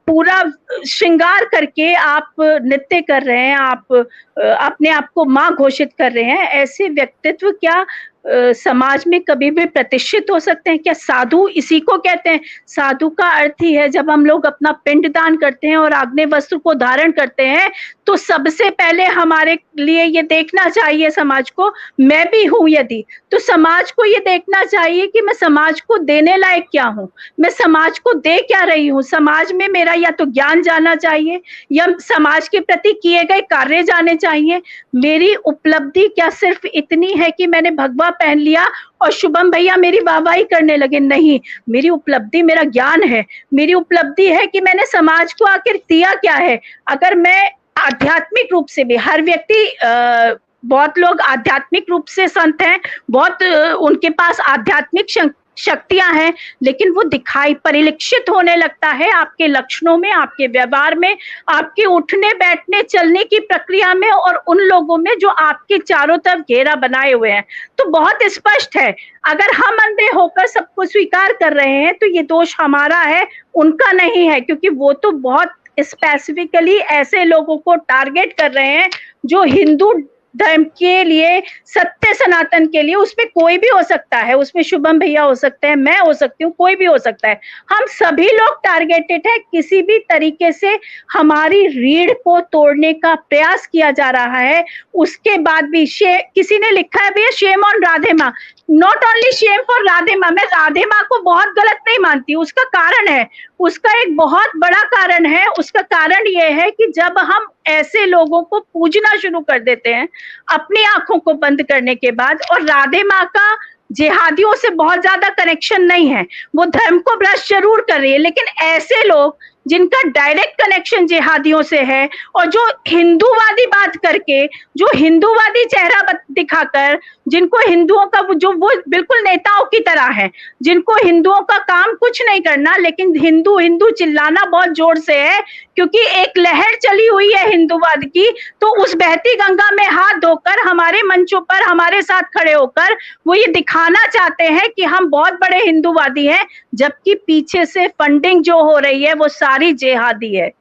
पूरा श्रृंगार करके आप नृत्य कर रहे हैं, आप अपने आप को माँ घोषित कर रहे हैं। ऐसे व्यक्तित्व क्या समाज में कभी भी प्रतिष्ठित हो सकते हैं? क्या साधु इसी को कहते हैं? साधु का अर्थ ही है जब हम लोग अपना पिंड दान करते हैं और आग्नेय वस्त्र को धारण करते हैं, तो सबसे पहले हमारे लिए ये देखना चाहिए समाज को, मैं भी हूं यदि, तो समाज को ये देखना चाहिए कि मैं समाज को देने लायक क्या हूं, मैं समाज को दे क्या रही हूं। समाज में मेरा या तो ज्ञान जाना चाहिए या समाज के प्रति किए गए कार्य जाने चाहिए। मेरी उपलब्धि क्या सिर्फ इतनी है कि मैंने भगवा पहन लिया और शुभम भैया मेरी वाहवाही करने लगे? नहीं, मेरी उपलब्धि मेरा ज्ञान है, मेरी उपलब्धि है कि मैंने समाज को आखिर दिया क्या है। अगर मैं आध्यात्मिक रूप से भी, हर व्यक्ति, बहुत लोग आध्यात्मिक रूप से संत हैं, बहुत उनके पास आध्यात्मिक शक्तियां हैं, लेकिन वो दिखाई परिलक्षित होने लगता है आपके लक्षणों में, आपके व्यवहार में, आपके उठने बैठने चलने की प्रक्रिया में और उन लोगों में जो आपके चारों तरफ घेरा बनाए हुए हैं। तो बहुत स्पष्ट है, अगर हम अंधे होकर सबको स्वीकार कर रहे हैं तो ये दोष हमारा है, उनका नहीं है, क्योंकि वो तो बहुत स्पेसिफिकली ऐसे लोगों को टारगेट कर रहे हैं जो हिंदू धर्म के लिए, सत्य सनातन के लिए, उसमें कोई भी हो सकता है, उसमें शुभम भैया हो सकते हैं, मैं हो सकती हूँ, कोई भी हो सकता है, हम सभी लोग टारगेटेड है। किसी भी तरीके से हमारी रीढ़ को तोड़ने का प्रयास किया जा रहा है। उसके बाद भी किसी ने लिखा है भैया शेम ऑन राधे माँ, not only Shem for Radhe माँ, मैं राधे माँ को बहुत गलत नहीं मानती, उसका कारण है, उसका एक बहुत बड़ा कारण है। उसका कारण ये है कि जब हम ऐसे लोगों को पूजना शुरू कर देते हैं अपनी आंखों को बंद करने के बाद, और राधे माँ का जिहादियों से बहुत ज्यादा कनेक्शन नहीं है, वो धर्म को भ्रष्ट जरूर कर रही है, लेकिन ऐसे लोग जिनका डायरेक्ट कनेक्शन जिहादियों से है और जो हिंदूवादी बात करके, जो हिंदूवादी चेहरा दिखाकर, जिनको हिंदुओं का जो वो बिल्कुल नेताओं की तरह है, जिनको हिंदुओं का काम कुछ नहीं करना, लेकिन हिंदू हिंदू चिल्लाना बहुत जोर से है क्योंकि एक लहर चली हुई है हिंदूवाद की, तो उस बहती गंगा में हाथ धोकर हमारे मंचों पर हमारे साथ खड़े होकर वो ये दिखाना चाहते हैं कि हम बहुत बड़े हिंदूवादी हैं, जबकि पीछे से फंडिंग जो हो रही है वो सारी जिहादी है।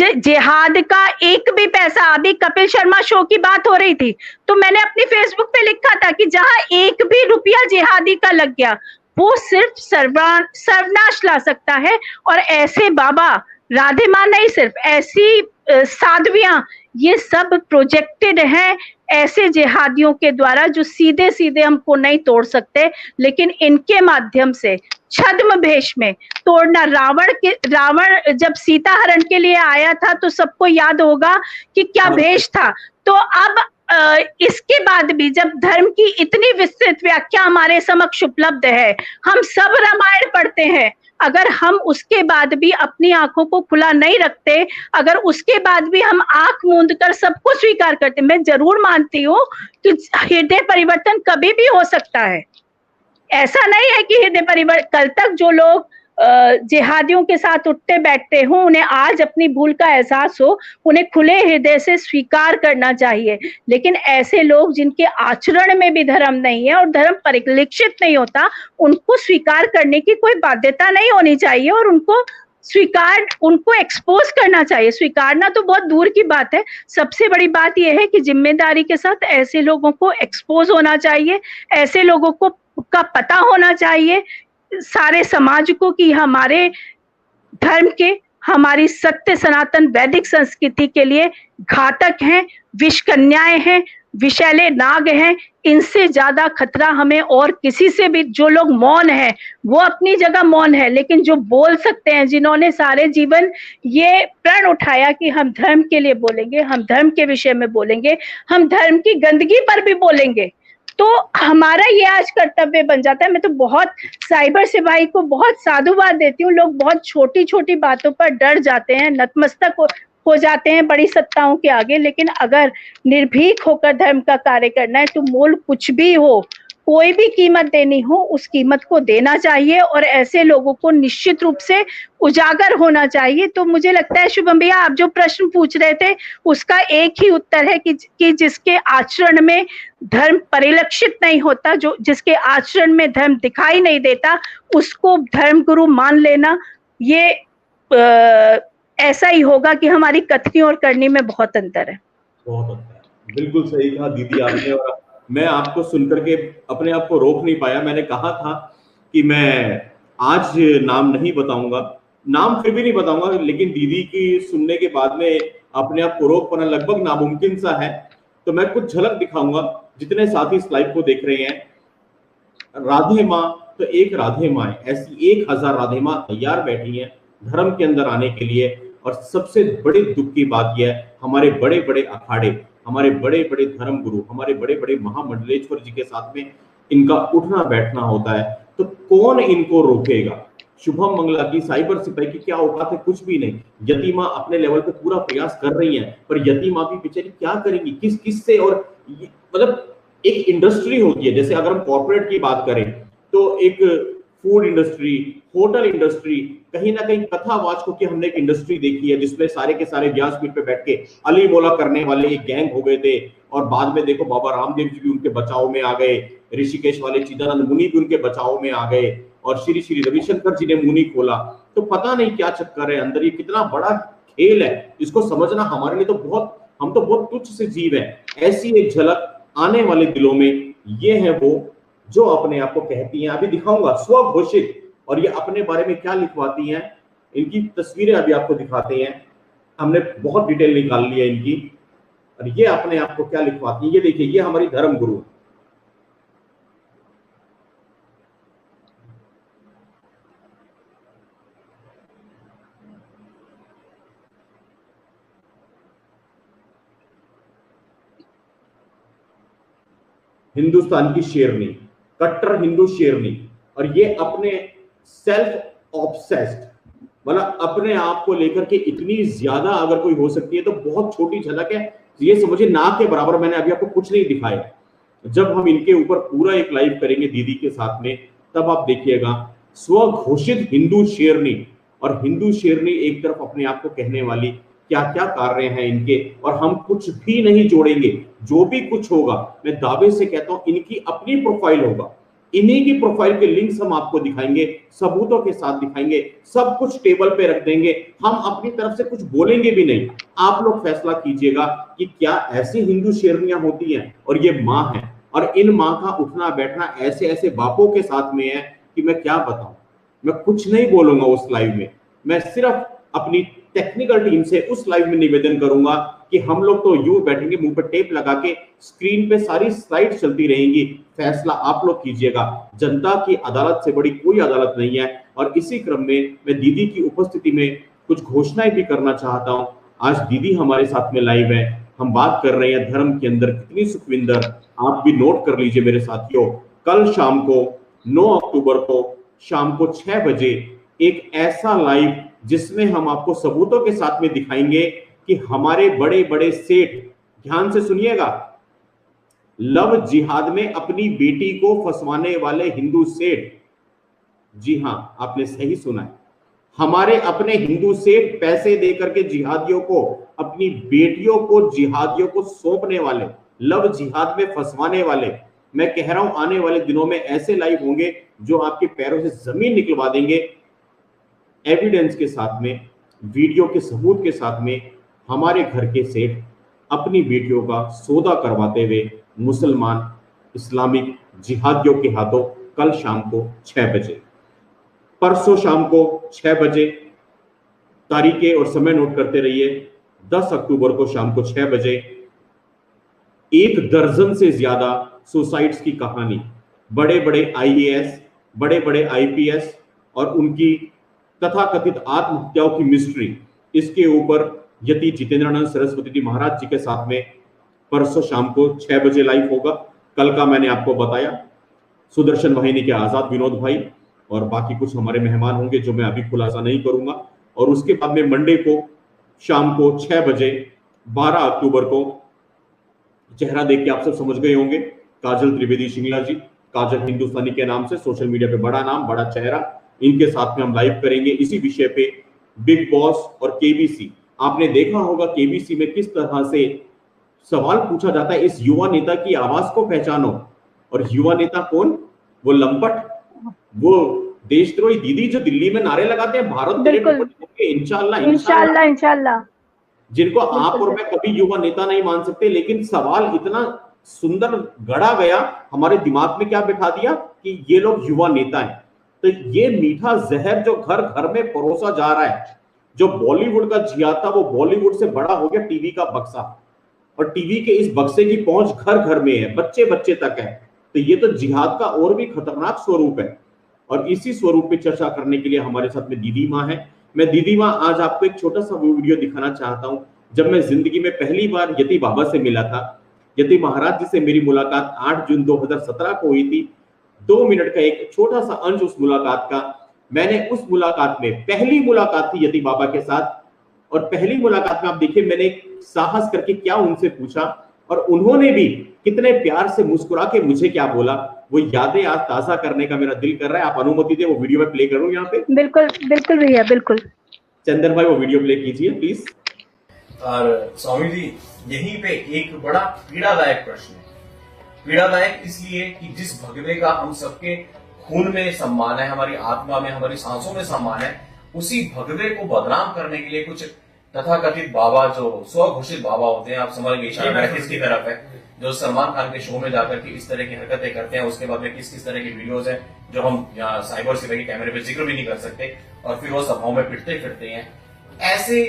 जिहाद का एक भी पैसा, अभी कपिल शर्मा शो की बात हो रही थी तो मैंने अपनी फेसबुक पे लिखा था कि जहां एक भी रुपया जिहादी का लग गया वो सिर्फ सर्वनाश ला सकता है। और ऐसे बाबा, राधे माँ नहीं, सिर्फ ऐसी साध्वियां, ये सब प्रोजेक्टेड हैं ऐसे जिहादियों के द्वारा जो सीधे सीधे हमको नहीं तोड़ सकते, लेकिन इनके माध्यम से छद्म भेष में तोड़ना। रावण जब सीता हरण के लिए आया था तो सबको याद होगा कि क्या भेष था। तो अब इसके बाद भी जब धर्म की इतनी विस्तृत व्याख्या हमारे समक्ष उपलब्ध है, हम सब रामायण पढ़ते हैं, अगर हम उसके बाद भी अपनी आंखों को खुला नहीं रखते, अगर उसके बाद भी हम आंख मूंद कर सबको स्वीकार करते, मैं जरूर मानती हूँ कि हृदय परिवर्तन कभी भी हो सकता है। ऐसा नहीं है कि हृदय परिवर्तन, कल तक जो लोग जिहादियों के साथ उठते बैठते हों, उन्हें आज अपनी भूल का एहसास हो, उन्हें खुले हृदय से स्वीकार करना चाहिए। लेकिन ऐसे लोग जिनके आचरण में भी धर्म नहीं है और धर्म परिलक्षित नहीं होता, उनको स्वीकार करने की कोई बाध्यता नहीं होनी चाहिए और उनको एक्सपोज करना चाहिए। स्वीकारना तो बहुत दूर की बात है, सबसे बड़ी बात यह है कि जिम्मेदारी के साथ ऐसे लोगों को एक्सपोज होना चाहिए, ऐसे लोगों को का पता होना चाहिए सारे समाज को कि हमारे धर्म के, हमारी सत्य सनातन वैदिक संस्कृति के लिए घातक हैं, विषकन्याएं हैं, विषैले नाग हैं। इनसे ज्यादा खतरा हमें और किसी से भी, जो लोग मौन हैं वो अपनी जगह मौन है, लेकिन जो बोल सकते हैं, जिन्होंने सारे जीवन ये प्रण उठाया कि हम धर्म के लिए बोलेंगे, हम धर्म के विषय में बोलेंगे, हम धर्म की गंदगी पर भी बोलेंगे, तो हमारा ये आज कर्तव्य बन जाता है। मैं तो बहुत साइबर सिपाही को बहुत साधुवाद देती हूँ। लोग बहुत छोटी छोटी बातों पर डर जाते हैं, नतमस्तक हो जाते हैं बड़ी सत्ताओं के आगे, लेकिन अगर निर्भीक होकर धर्म का कार्य करना है तो मोल कुछ भी हो, कोई भी कीमत देनी हो, उस कीमत को देना चाहिए और ऐसे लोगों को निश्चित रूप से उजागर होना चाहिए। तो मुझे लगता है शुभम भैया, आप जो प्रश्न पूछ रहे थे उसका एक ही उत्तर है कि जिसके आचरण में धर्म परिलक्षित नहीं होता, जो जिसके आचरण में धर्म दिखाई नहीं देता, उसको धर्म गुरु मान लेना, ये ऐसा ही होगा कि हमारी कथनी और करनी में बहुत अंतर है। बहुत अंतर है, बिल्कुल सही कहा दीदी आपने। और मैं आपको सुनकर के अपने आप को रोक नहीं पाया। मैंने कहा था कि मैं आज नाम नहीं बताऊंगा, नाम फिर भी नहीं बताऊंगा, लेकिन दीदी की सुनने के बाद में अपने आप को रोक पाना लगभग नामुमकिन सा है। तो मैं कुछ झलक दिखाऊंगा। जितने साथी इस लाइव को देख रहे हैं, राधे माँ तो एक राधे माँ है, ऐसी 1000 राधे माँ तैयार बैठी हैं धर्म के अंदर आने के लिए। और सबसे बड़ी दुख की बात यह है, हमारे बड़े बड़े अखाड़े, हमारे बड़े बड़े धर्म गुरु, हमारे बड़े बड़े महामंडलेश्वर जी के साथ में इनका उठना बैठना होता है, तो कौन इनको रोकेगा? शुभम मंगला की, साइबर सिपाही की क्या औकात है? कुछ भी नहीं। यतीमा अपने लेवल पे पूरा प्रयास कर रही है, पर यतीमा भी बेचारी क्या करेंगी, किस से? और मतलब एक इंडस्ट्री होती है, जैसे अगर हम कॉर्पोरेट की बात करें तो एक फूड इंडस्ट्री, होटल इंडस्ट्री, कहीं ना कहीं कथावाचकों की हमने एक इंडस्ट्री देखी है जिसमें सारे के सारे व्यासपीठ पे बैठ के अली मोला करने वाले एक गैंग हो गए थे। और बाद में देखो बाबा रामदेव जी भी उनके बचाव में आ गए, ऋषिकेश वाले चिदानंद मुनि भी उनके बचाव में आ गए, और श्री श्री रविशंकर जी ने मुनि खोला। तो पता नहीं क्या चक्कर है अंदर, ये कितना बड़ा खेल है, इसको समझना हमारे लिए तो बहुत, हम तो बहुत तुच्छ से जीव है। ऐसी एक झलक आने वाले दिलों में ये है वो जो अपने आप को कहती हैं, अभी दिखाऊंगा स्वघोषित, और ये अपने बारे में क्या लिखवाती हैं, इनकी तस्वीरें अभी आपको दिखाते हैं। हमने बहुत डिटेल निकाल लिया इनकी, और ये अपने आप को क्या लिखवाती है। ये देखिए, ये हमारी धर्म गुरु, हिंदुस्तान की शेरनी, कट्टर हिंदू शेरनी। और ये अपने सेल्फ ऑब्सेस्ड, मतलब अपने आप को लेकर के इतनी ज्यादा अगर कोई हो सकती है तो बहुत छोटी झलक है, ये समझिए ना के बराबर। मैंने अभी आपको कुछ नहीं दिखाया। जब हम इनके ऊपर पूरा एक लाइव करेंगे दीदी के साथ में, तब आप देखिएगा स्वघोषित हिंदू शेरनी। और हिंदू शेरनी एक तरफ अपने आप को कहने वाली, क्या क्या कार्य हैं इनके, और हम कुछ भी नहीं जोड़ेंगे। जो भी कुछ होगा, मैं दावे से कहता हूं इनकी अपनी प्रोफाइल होगा, इन्हीं की प्रोफाइल के लिंक्स हम आपको दिखाएंगे, सबूतों के साथ दिखाएंगे, सब कुछ टेबल पे रख देंगे। हम अपनी तरफ से कुछ बोलेंगे भी नहीं। आप लोग फैसला कीजिएगा कि क्या ऐसी हिंदू शेरनियां होती हैं, और ये माँ है, और इन माँ का उठना बैठना ऐसे ऐसे बापों के साथ में है कि मैं क्या बताऊं। मैं कुछ नहीं बोलूंगा उस लाइव में, मैं सिर्फ अपनी टेक्निकल टीम से उस लाइव में निवेदन करूंगा कि हम लोग तो यूं बैठेंगे, मुंह पर टेप लगा के, स्क्रीन पे सारी स्लाइड चलती रहेंगी, फैसला आप लोग कीजिएगा। जनता की अदालत से बड़ी कोई अदालत नहीं है। और इसी क्रम में मैं दीदी की उपस्थिति में कुछ घोषणाएं भी करना चाहता हूं। आज दीदी हमारे साथ में लाइव है, हम बात कर रहे हैं धर्म के अंदर कितनी सुखविंदर। आप भी नोट कर लीजिए मेरे साथियों, कल शाम को 9 अक्टूबर को शाम को 6 बजे एक ऐसा लाइव जिसमें हम आपको सबूतों के साथ में दिखाएंगे कि हमारे बड़े बड़े सेठ, ध्यान से सुनिएगा, लव जिहाद में अपनी बेटी को फंसवाने वाले हिंदू सेठ, जी हां आपने सही सुना है, हमारे अपने हिंदू सेठ पैसे देकर के जिहादियों को, अपनी बेटियों को जिहादियों को सौंपने वाले, लव जिहाद में फंसवाने वाले। मैं कह रहा हूं आने वाले दिनों में ऐसे लाइव होंगे जो आपके पैरों से जमीन निकलवा देंगे। एविडेंस के साथ में, वीडियो के सबूत के साथ में, हमारे घर के सेठ अपनी बेटियों का सौदा करवाते हुए मुसलमान इस्लामिक जिहादियों के हाथों कल शाम को 6 बजे, परसों शाम को 6 बजे, तारीखें और समय नोट करते रहिए, 10 अक्टूबर को शाम को 6 बजे, 1 दर्जन से ज्यादा सुसाइड्स की कहानी, बड़े बड़े आईएएस, बड़े बड़े आईपीएस और उनकी तथाकथित आत्महत्याओं की मिस्ट्री, इसके ऊपर यति जितेंद्रानंद सरस्वती जी महाराज जी के साथ में परसों शाम को 6 बजे लाइव होगा। कल का मैंने आपको बताया, सुदर्शन वाहिनी के आजाद विनोद भाई और बाकी कुछ हमारे मेहमान होंगे जो मैं अभी खुलासा नहीं करूंगा। और उसके बाद में मंडे को शाम को 6 बजे 12 अक्टूबर को, चेहरा देख के आप सब समझ गए होंगे, काजल त्रिवेदी शिंगला जी, काजल हिंदुस्तानी के नाम से सोशल मीडिया पे बड़ा नाम, बड़ा चेहरा, इनके साथ में हम लाइव करेंगे इसी विषय पे। बिग बॉस और केबीसी, आपने देखा होगा केबीसी में किस तरह से सवाल पूछा जाता है, इस युवा नेता की आवाज को पहचानो। और युवा नेता कौन? वो लंपट, वो देशद्रोही दीदी जो दिल्ली में नारे लगाते हैं भारत इंशाल्लाह इंशाल्लाह इंशाल्लाह, जिनको आप और मैं कभी युवा नेता नहीं मान सकते। लेकिन सवाल इतना सुंदर गढ़ा गया, हमारे दिमाग में क्या बिठा दिया कि ये लोग युवा नेता हैं। तो ये मीठा जहर जो घर घर में परोसा जा रहा है, जो बॉलीवुड का जिहाद था वो बॉलीवुड से बड़ा हो गया टीवी का बक्सा, और टीवी के इस बक्से की पहुंच घर घर में है, बच्चे बच्चे तक है। तो ये तो जिहाद का और भी खतरनाक स्वरूप है। और इसी स्वरूप पे चर्चा करने के लिए हमारे साथ में दीदी माँ है। मैं दीदी माँ आज आपको एक छोटा सा वीडियो दिखाना चाहता हूँ। जब मैं जिंदगी में पहली बार यति बाबा से मिला था, यति महाराज जी से मेरी मुलाकात 8 जून 2017 को हुई थी। 2 मिनट का एक छोटा सा अंश उस मुलाकात का। मैंने उस मुलाकात में, पहली मुलाकात थी यति बाबा के साथ, और पहली मुलाकात में आप देखिए मैंने साहस करके क्या उनसे पूछा, और उन्होंने भी कितने प्यार से मुस्कुरा के मुझे क्या बोला, वो यादें आज ताजा करने का मेरा दिल कर रहा है। आप अनुमति दे वो वीडियो में प्ले करूं यहाँ पे? बिल्कुल बिल्कुल भैया, बिल्कुल। चंदन भाई वो वीडियो प्ले कीजिए प्लीज। और स्वामी जी, यहीं पे एक बड़ा पीड़ादायक प्रश्न है। पीड़ादायक इसलिए कि जिस भगवे का हम सबके खून में सम्मान है, हमारी आत्मा में, हमारी सांसों में सम्मान है, उसी भगवे को बदनाम करने के लिए कुछ तथाकथित बाबा, जो स्वघोषित बाबा होते हैं, आप समझ गए इशारा किसकी तरफ है, जो सलमान खान के शो में जाकर के इस तरह की हरकतें करते हैं, उसके बाद में किस किस तरह की वीडियोज हैं जो हम यहाँ साइबर सिपाही के कैमरे पे जिक्र भी नहीं कर सकते, और फिर वो सभाओं में पिटते फिरते हैं। ऐसे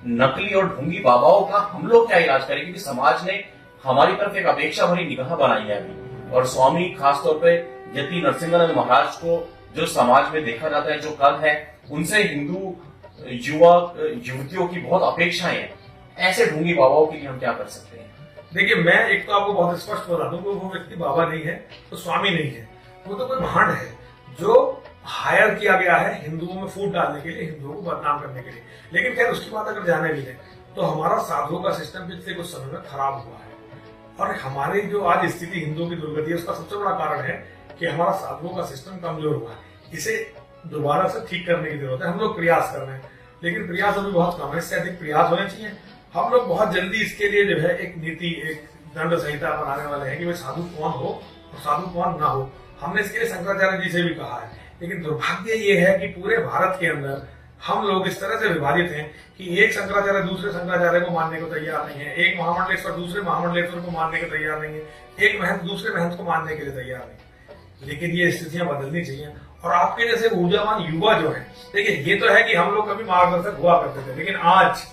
नकली और ढोंगी बाबाओं का हम लोग क्या इलाज करें, क्योंकि समाज ने हमारी तरफ एक अपेक्षा भरी निगाह बनाई है अभी। और स्वामी खासतौर पे यति नरसिंहानंद महाराज को जो समाज में देखा जाता है, जो कल है, उनसे हिंदू युवक युवतियों की बहुत अपेक्षाएं हैं। ऐसे ढोंगी बाबाओं के लिए हम क्या कर सकते हैं? देखिए, मैं एक तो आपको बहुत स्पष्ट बता दूं कि वो व्यक्ति बाबा नहीं है, तो स्वामी नहीं है, वो तो कोई भांड है जो हायर किया गया है हिंदुओं में फूट डालने के लिए, हिंदुओं को बदनाम करने के लिए। लेकिन खैर उसकी बात अगर जाने भी है तो हमारा साधुओं का सिस्टम पिछले कुछ समय में खराब हुआ है, और हमारी जो आज स्थिति हिंदुओं की दुर्गति है उसका सबसे बड़ा कारण है कि हमारा साधुओं का सिस्टम कमजोर हुआ है। इसे दोबारा से ठीक करने की जरूरत है। हम लोग प्रयास कर रहे हैं, लेकिन प्रयास अभी बहुत कम है, इससे अधिक प्रयास होने चाहिए। हम लोग बहुत जल्दी इसके लिए जो है एक नीति, एक दंड संहिता बनाने वाले हैं कि भाई साधु कौन हो और साधु कौन ना हो। हमने इसके लिए शंकराचार्य जी से भी कहा है, लेकिन दुर्भाग्य ये है कि पूरे भारत के अंदर हम लोग इस तरह से विभाजित हैं कि एक शंकराचार्य दूसरे शंकराचार्य को मानने को तैयार नहीं है, एक महामंडलेश्वर दूसरे महामंडलेश्वर को मानने को तैयार नहीं है, एक महंत दूसरे महंत को मानने के लिए तैयार नहीं। लेकिन ये स्थितियां बदलनी चाहिए। और आपके जैसे ऊर्जावान युवा जो है, देखिए ये तो है कि हम लोग कभी मार्गदर्शक हुआ करते थे, लेकिन आज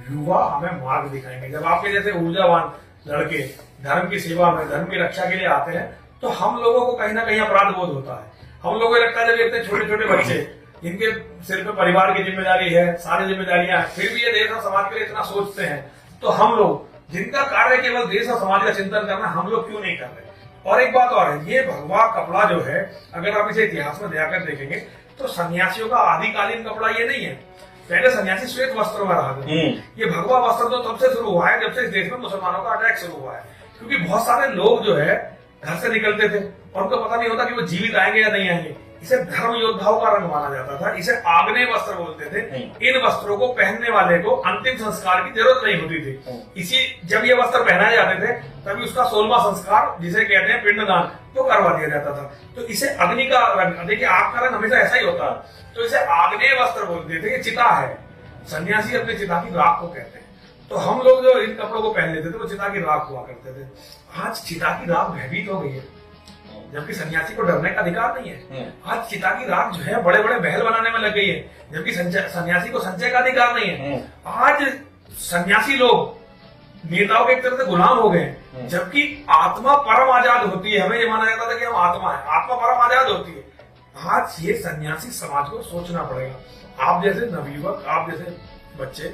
युवा हमें मार्ग दिखाएंगे। जब आपके जैसे ऊर्जावान लड़के धर्म की सेवा में, धर्म की रक्षा के लिए आते हैं, तो हम लोगों को कहीं ना कहीं अपराध बोध होता है। हम लोगों को लगता है जब इतने छोटे छोटे बच्चे, जिनके सिर पे परिवार की जिम्मेदारी है, सारी जिम्मेदारियां हैं, फिर भी ये देश और समाज के लिए इतना सोचते हैं, तो हम लोग जिनका कार्य केवल देश और समाज का चिंतन करना, हम लोग क्यों नहीं कर रहे? और एक बात और है, ये भगवा कपड़ा जो है, अगर आप इसे इतिहास में जाकर देखेंगे तो सन्यासियों का आदिकालीन कपड़ा ये नहीं है। पहले सन्यासी श्वेत वस्त्रों में रहा था। ये भगवा वस्त्र तो तब से शुरू हुआ है जब से इस देश में मुसलमानों का अटैक शुरू हुआ है, क्योंकि बहुत सारे लोग जो है घर से निकलते थे और उनको पता नहीं होता कि वो जीवित आएंगे या नहीं आएंगे। इसे धर्म योद्धाओं का रंग माना जाता था, इसे आग्नेय वस्त्र बोलते थे। इन वस्त्रों को पहनने वाले को अंतिम संस्कार की जरूरत नहीं होती थी। इसी जब ये वस्त्र पहनाए जाते थे तभी उसका 16वां संस्कार, जिसे कहते हैं पिंडदान, वो करवा दिया जाता था। तो इसे अग्नि का रंग, देखिए आग का रंग हमेशा ऐसा ही होता है, तो इसे आग्नेय वस्त्र बोलते थे। ये चिता है, सन्यासी अपनी चिता की राख को कहते हैं। तो हम लोग जो इन कपड़ों को पहन लेते थे वो चिता की राख हुआ करते थे। आज चिता की राख भयभीत हो गई है, जबकि सन्यासी को डरने का अधिकार नहीं है। आज चिता की राख जो है बड़े बड़े महल बनाने में लग गई है, जबकि सन्यासी को संचय का अधिकार नहीं है। आज सन्यासी लोग नेताओं के एक तरह से गुलाम हो गए, जबकि आत्मा परम आजाद होती है। हमें ये माना जाता था कि हम आत्मा है, आत्मा परम आजाद होती है। आज ये सन्यासी समाज को सोचना पड़ेगा। आप जैसे नवयुवक, आप जैसे बच्चे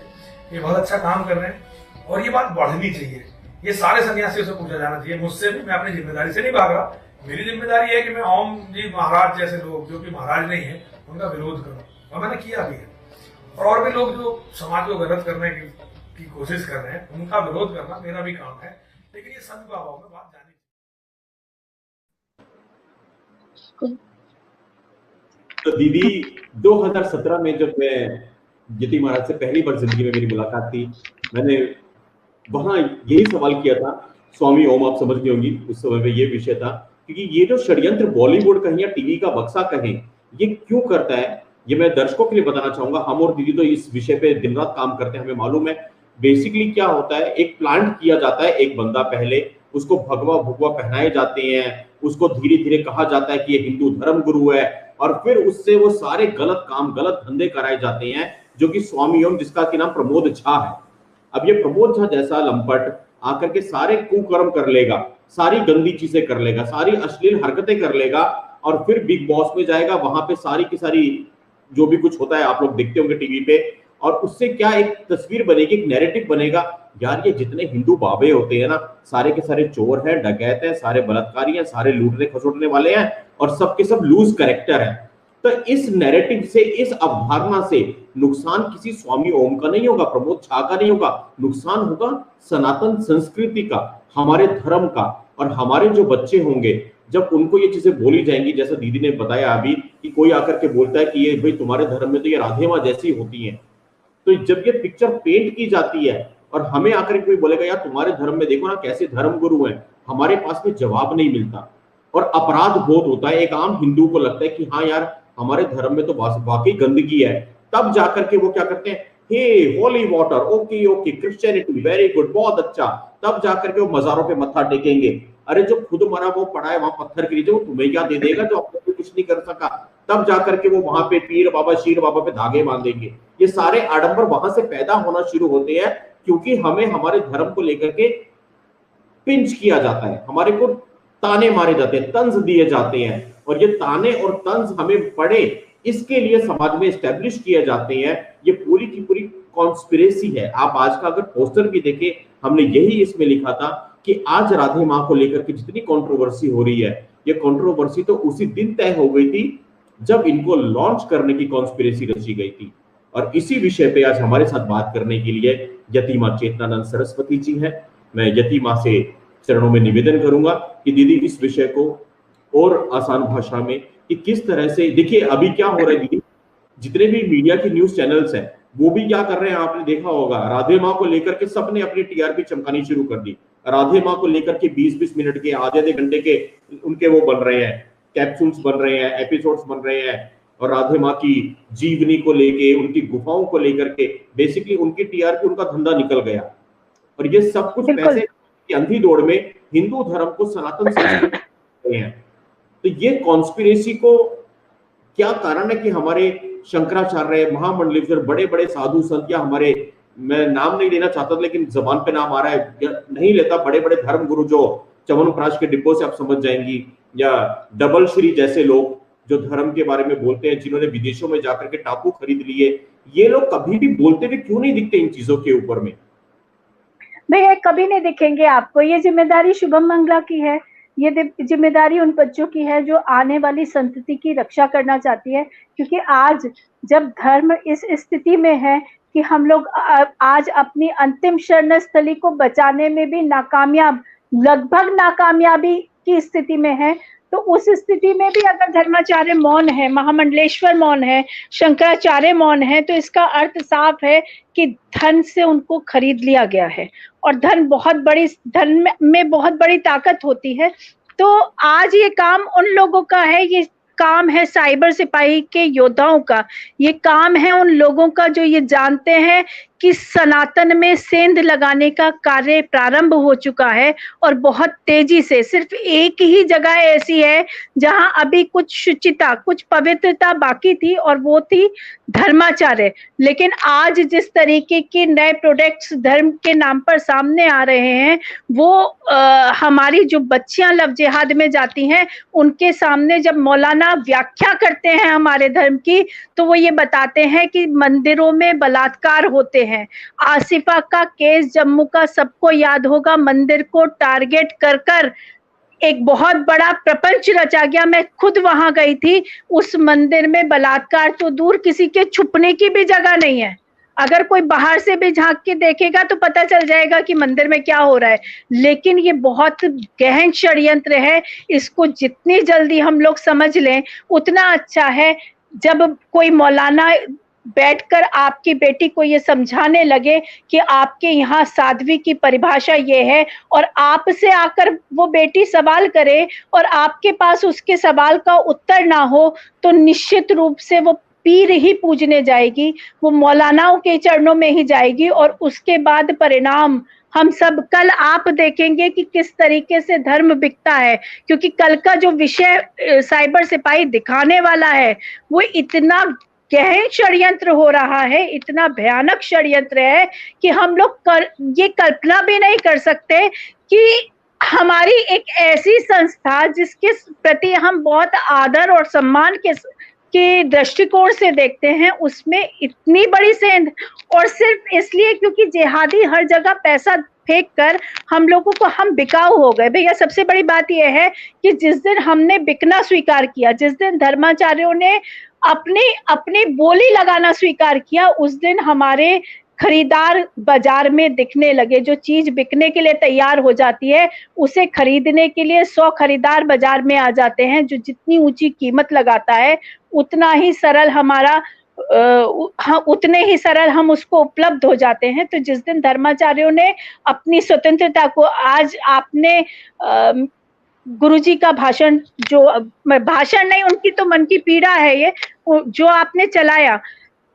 ये बहुत अच्छा काम कर रहे हैं, और ये बात बढ़नी चाहिए। ये सारे सन्यासियों से पूछा जाना चाहिए, मुझसे भी। मैं अपनी जिम्मेदारी से नहीं भाग रहा, मेरी जिम्मेदारी है कि मैं ओम जी महाराज जैसे लोग जो कि महाराज नहीं है उनका विरोध करूं, और मैंने किया भी है। और भी लोग जो समाज को गलत करने की कोशिश कर रहे हैं उनका विरोध करना मेरा भी काम है। लेकिन ये संत बाबाओं में बात जानी चाहिए। तो दीदी 2017 में जब मैं यति महाराज से पहली बार जिंदगी में मेरी मुलाकात थी, मैंने वहां यही सवाल किया था। स्वामी ओम आप समझ गए होंगी, उस समय में ये विषय था, क्योंकि ये जो षड्यंत्र बॉलीवुड कहें या टीवी का बक्सा कहें, ये क्यों करता है, ये मैं दर्शकों के लिए बताना चाहूंगा। हम और दीदी तो इस विषय पे दिन रात काम करते हैं, हमें मालूम है बेसिकली क्या होता है। एक प्लांट किया जाता है, एक बंदा पहले, उसको भगवा भगवा पहनाए जाते हैं, उसको धीरे धीरे कहा जाता है कि ये हिंदू धर्म गुरु है, और फिर उससे वो सारे गलत काम, गलत धंधे कराए जाते हैं, जो कि स्वामी ओम, जिसका कि नाम प्रमोद झा है। अब ये प्रमोद झा जैसा लंपट आकर के सारे कुकर्म कर लेगा, सारी गंदी चीजें कर लेगा, सारी अश्लील हरकतें कर लेगा, और फिर बिग बॉस में जाएगा, वहां पे सारी की सारी जो भी कुछ होता है आप लोग देखते होंगे टीवी पे, और उससे क्या एक तस्वीर बनेगी, एक नैरेटिव बनेगा, यार ये जितने हिंदू बाबे होते हैं ना, सारे के सारे चोर हैं, डकैत हैं, सारे बलात्कारी हैं, सारे लूटने खसोटने वाले हैं, और सबके सब लूज कैरेक्टर है। तो इस नैरेटिव से, इस अवधारणा से नुकसान किसी स्वामी ओम का नहीं होगा, प्रमोद झा का नहीं होगा, नुकसान होगा सनातन संस्कृति का, हमारे धर्म का। और हमारे जो बच्चे होंगे जब उनको ये चीजें बोली जाएंगी, जैसा दीदी ने बताया अभी कि कोई आकर के बोलता है कि ये भाई तुम्हारे धर्म में तो ये राधे माँ जैसी होती हैं, तो जब ये पिक्चर पेंट की जाती है और हमें आकर कोई बोलेगा यार तुम्हारे धर्म में देखो ना कैसे धर्म गुरु हैं, हमारे पास में जवाब नहीं मिलता और अपराध बहुत होता है। एक आम हिंदू को लगता है कि हाँ यार हमारे धर्म में तो वाकई गंदगी है, तब जाकर के वो क्या करते हैं, hey holy water, okay okay Christianity very good, बहुत अच्छा, तब जाकर के वो मजारों पे मत्था टेकेंगे। अरे जो खुद मरा वो पड़ा है वहां पत्थर के नीचे, वो तुम्हें क्या दे देगा जो अपने को कुछ नहीं कर सका, तब जाकर के वो वहां पे पीर बाबा शीर बाबा पे धागे बांधेंगे। ये सारे आडंबर वहां से पैदा होना शुरू होते हैं क्योंकि हमें हमारे धर्म को लेकर के पिंच किया जाता है, हमारे को ताने मारे जाते हैं, तंज दिए जाते हैं, और ये ताने और तंज हमें पड़े इसके लिए समाज में एस्टेब्लिश किए जाते हैं। ये पूरी की पूरी कॉन्स्पिरेसी है। आप आज का अगर पोस्टर भी देखें, हमने यही इसमें लिखा था कि आज राधे माँ को लेकर के जितनी कंट्रोवर्सी हो रही है, ये कंट्रोवर्सी तो उसी दिन तय हो गई थी जब इनको लॉन्च करने की कॉन्स्पिरेसी रची गई थी। और इसी विषय पे आज हमारे साथ बात करने के लिए यतिमा चेतनानंद सरस्वती जी हैं। मैं यतिमा से चरणों में निवेदन करूंगा कि दीदी इस विषय को और आसान भाषा में कि किस तरह से, देखिए अभी क्या हो रहा है दीदी, जितने भी मीडिया की न्यूज चैनल्स हैं वो भी क्या कर रहे हैं, आपने देखा होगा, राधे माँ को लेकर के सबने अपनी टीआरपी चमकानी शुरू कर दी। राधे माँ को लेकर के 20-20 मिनट के, आधे घंटे के उनके वो बन रहे हैं, कैप्सूल्स बन रहे हैं, एपिसोड्स बन रहे हैं, और राधे माँ की जीवनी को लेके, उनकी गुफाओं को लेकर के बेसिकली उनकी टीआरपी, उनका धंधा निकल गया। और ये सब कुछ पैसे की अंधी दौड़ में हिंदू धर्म को सनातन संस्कृति हैं। तो ये कॉन्स्पिरेसी को क्या कारण है कि हमारे शंकराचार्य, महामंडलेश्वर, बड़े बड़े साधु संत, या हमारे, मैं नाम नहीं लेना चाहता लेकिन जबान पे नाम आ रहा है, नहीं लेता, बड़े बड़े धर्म गुरु जो च्यवनप्राश के डिब्बों से आप समझ जाएंगी, या डबल श्री जैसे लोग जो धर्म के बारे में बोलते हैं, जिन्होंने विदेशों में जाकर के टापू खरीद लिए, ये लोग कभी भी बोलते हुए क्यों नहीं दिखते इन चीजों के ऊपर में? भैया कभी नहीं दिखेंगे आपको। ये जिम्मेदारी शुभम मंगला की है, ये जिम्मेदारी उन बच्चों की है जो आने वाली संतति की रक्षा करना चाहती है। क्योंकि आज जब धर्म इस स्थिति में है कि हम लोग आज अपनी अंतिम शरणस्थली को बचाने में भी नाकामयाब, लगभग नाकामयाबी की स्थिति में है, तो उस स्थिति में भी अगर धर्माचार्य मौन है, महामंडलेश्वर मौन है, शंकराचार्य मौन है, तो इसका अर्थ साफ है कि धन से उनको खरीद लिया गया है। और धन में बहुत बड़ी ताकत होती है। तो आज ये काम उन लोगों का है, ये काम है साइबर सिपाही के योद्धाओं का, ये काम है उन लोगों का जो ये जानते हैं कि सनातन में सेंध लगाने का कार्य प्रारंभ हो चुका है, और बहुत तेजी से। सिर्फ एक ही जगह ऐसी है जहां अभी कुछ शुचिता, कुछ पवित्रता बाकी थी, और वो थी धर्माचार्य। लेकिन आज जिस तरीके के नए प्रोडक्ट्स धर्म के नाम पर सामने आ रहे हैं, वो हमारी जो बच्चियां लव जिहाद में जाती हैं, उनके सामने जब मौलाना व्याख्या करते हैं हमारे धर्म की, तो वो ये बताते हैं कि मंदिरों में बलात्कार होते हैं। आसिफा का केस जम्मू का सबको याद होगा, मंदिर को टारगेट कर कर एक बहुत बड़ा प्रपंच रचा गया। मैं खुद वहां गई थी, उस मंदिर में बलात्कार तो दूर, किसी के छुपने की भी जगह नहीं है। अगर कोई बाहर से भी झांक के देखेगा तो पता चल जाएगा कि मंदिर में क्या हो रहा है। लेकिन ये बहुत गहन षड्यंत्र है, इसको जितनी जल्दी हम लोग समझ लें उतना अच्छा है। जब कोई मौलाना बैठकर आपकी बेटी को ये समझाने लगे कि आपके यहाँ साध्वी की परिभाषा ये है, और आपसे आकर वो बेटी सवाल करे और आपके पास उसके सवाल का उत्तर ना हो, तो निश्चित रूप से वो पीर ही पूजने जाएगी, वो मौलानाओं के चरणों में ही जाएगी। और उसके बाद परिणाम हम सब कल आप देखेंगे कि किस तरीके से धर्म बिकता है। क्योंकि कल का जो विषय साइबर सिपाही दिखाने वाला है, वो इतना गहन षड्यंत्र हो रहा है, इतना भयानक षड्यंत्र है कि हम लोग ये कल्पना भी नहीं कर सकते कि हमारी एक ऐसी संस्था जिसके प्रति हम बहुत आदर और सम्मान के दृष्टिकोण से देखते हैं, उसमें इतनी बड़ी सेंध, और सिर्फ इसलिए क्योंकि जिहादी हर जगह पैसा फेंक कर हम लोगों को, हम बिकाऊ हो गए। भैया सबसे बड़ी बात यह है कि जिस दिन हमने बिकना स्वीकार किया, जिस दिन धर्माचार्यों ने अपनी बोली लगाना स्वीकार किया, उस दिन हमारे खरीदार बाजार में दिखने लगे। जो चीज बिकने के लिए तैयार हो जाती है उसे खरीदने के लिए 100 खरीदार बाजार में आ जाते हैं। जो जितनी ऊंची कीमत लगाता है उतना ही सरल हमारा उतने ही सरल हम उसको उपलब्ध हो जाते हैं। तो जिस दिन धर्माचार्यों ने अपनी स्वतंत्रता को, आज आपने गुरुजी का भाषण, जो भाषण नहीं, उनकी तो मन की पीड़ा है ये, जो आपने चलाया,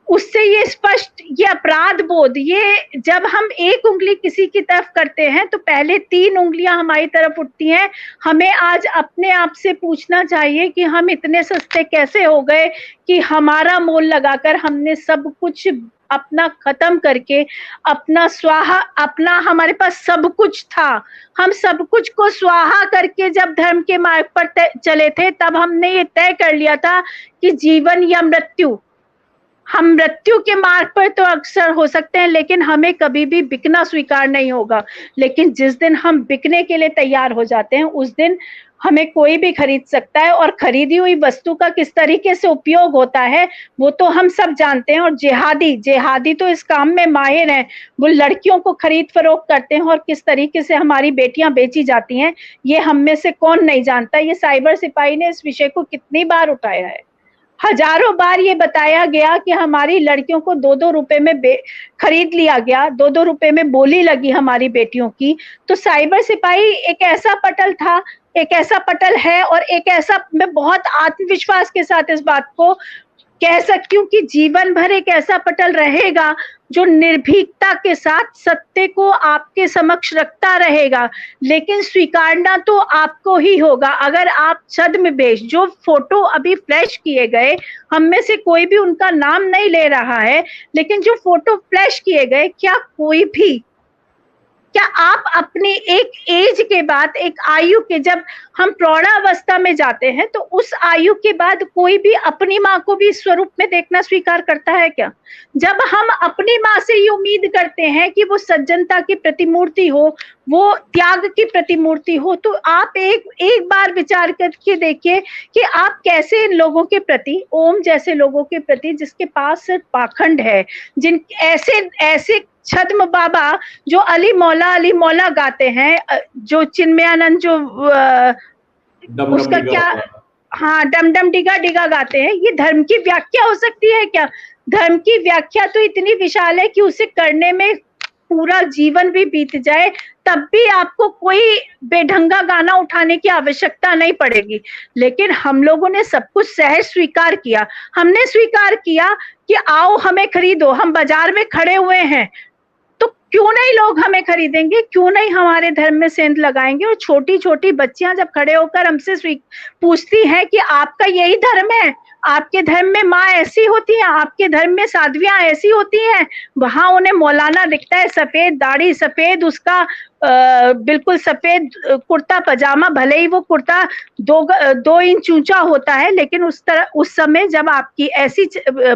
उससे ये स्पष्ट, ये अपराध बोध, ये जब हम एक उंगली किसी की तरफ करते हैं तो पहले 3 उंगलियां हमारी तरफ उठती हैं। हमें आज अपने आप से पूछना चाहिए कि हम इतने सस्ते कैसे हो गए कि हमारा मोल लगाकर हमने सब कुछ अपना खत्म करके, अपना स्वाहा, अपना, हमारे पास सब कुछ था, हम सब कुछ को स्वाहा करके जब धर्म के मार्ग पर चले थे तब हमने ये तय कर लिया था कि जीवन या मृत्यु। हम मृत्यु के मार्ग पर तो अक्सर हो सकते हैं लेकिन हमें कभी भी बिकना स्वीकार नहीं होगा। लेकिन जिस दिन हम बिकने के लिए तैयार हो जाते हैं उस दिन हमें कोई भी खरीद सकता है, और खरीदी हुई वस्तु का किस तरीके से उपयोग होता है वो तो हम सब जानते हैं। और जिहादी तो इस काम में माहिर हैं, वो लड़कियों को खरीद फरोख्त करते हैं और किस तरीके से हमारी बेटियां बेची जाती हैं ये हम में से कौन नहीं जानता। ये साइबर सिपाही ने इस विषय को कितनी बार उठाया है, हजारों बार ये बताया गया कि हमारी लड़कियों को 2-2 रुपए में खरीद लिया गया, 2-2 रुपए में बोली लगी हमारी बेटियों की। तो साइबर सिपाही एक ऐसा पटल था, एक ऐसा पटल है, और एक ऐसा, मैं बहुत आत्मविश्वास के साथ इस बात को कह सकती हूँ कि जीवन भर एक ऐसा पटल रहेगा जो निर्भीकता के साथ सत्य को आपके समक्ष रखता रहेगा। लेकिन स्वीकारना तो आपको ही होगा। अगर आप छद्मवेश, जो फोटो अभी फ्लैश किए गए, हम में से कोई भी उनका नाम नहीं ले रहा है, लेकिन जो फोटो फ्लैश किए गए, क्या आप अपनी एक एज के बाद, एक आयु के, जब हम प्रौढ़ावस्था में जाते हैं तो उस आयु के बाद कोई भी अपनी माँ को भी इस स्वरूप में देखना स्वीकार करता है क्या? जब हम अपनी माँ से ये उम्मीद करते हैं कि वो सज्जनता की प्रतिमूर्ति हो, वो त्याग की प्रतिमूर्ति हो, तो आप एक बार विचार करके देखिए कि आप कैसे इन लोगों के प्रति, ओम जैसे लोगों के प्रति जिसके पास सिर्फ पाखंड है, जिन ऐसे छद्म बाबा जो अली मौला गाते हैं, जो चिन्मयानंद, जो उसका क्या, हाँ, डम डम डिगा डिगा गाते हैं, ये धर्म की व्याख्या हो सकती है क्या? धर्म की व्याख्या तो इतनी विशाल है कि उसे करने में पूरा जीवन भी बीत जाए तब भी आपको कोई बेढंगा गाना उठाने की आवश्यकता नहीं पड़ेगी। लेकिन हम लोगों ने सब कुछ सहज स्वीकार किया। हमने स्वीकार किया कि आओ हमें खरीदो, हम बाजार में खड़े हुए हैं, तो क्यों नहीं लोग हमें खरीदेंगे, क्यों नहीं हमारे धर्म में सेंध लगाएंगे? और छोटी छोटी बच्चियां जब खड़े होकर हमसे पूछती हैं कि आपका यही धर्म है, आपके धर्म में माँ ऐसी होती है, आपके धर्म में साध्वियां ऐसी होती हैं, वहां उन्हें मौलाना दिखता है, सफेद दाढ़ी, सफेद उसका बिल्कुल सफेद कुर्ता पजामा, भले ही वो कुर्ता 2 इंच ऊंचा होता है, लेकिन उस समय जब आपकी ऐसी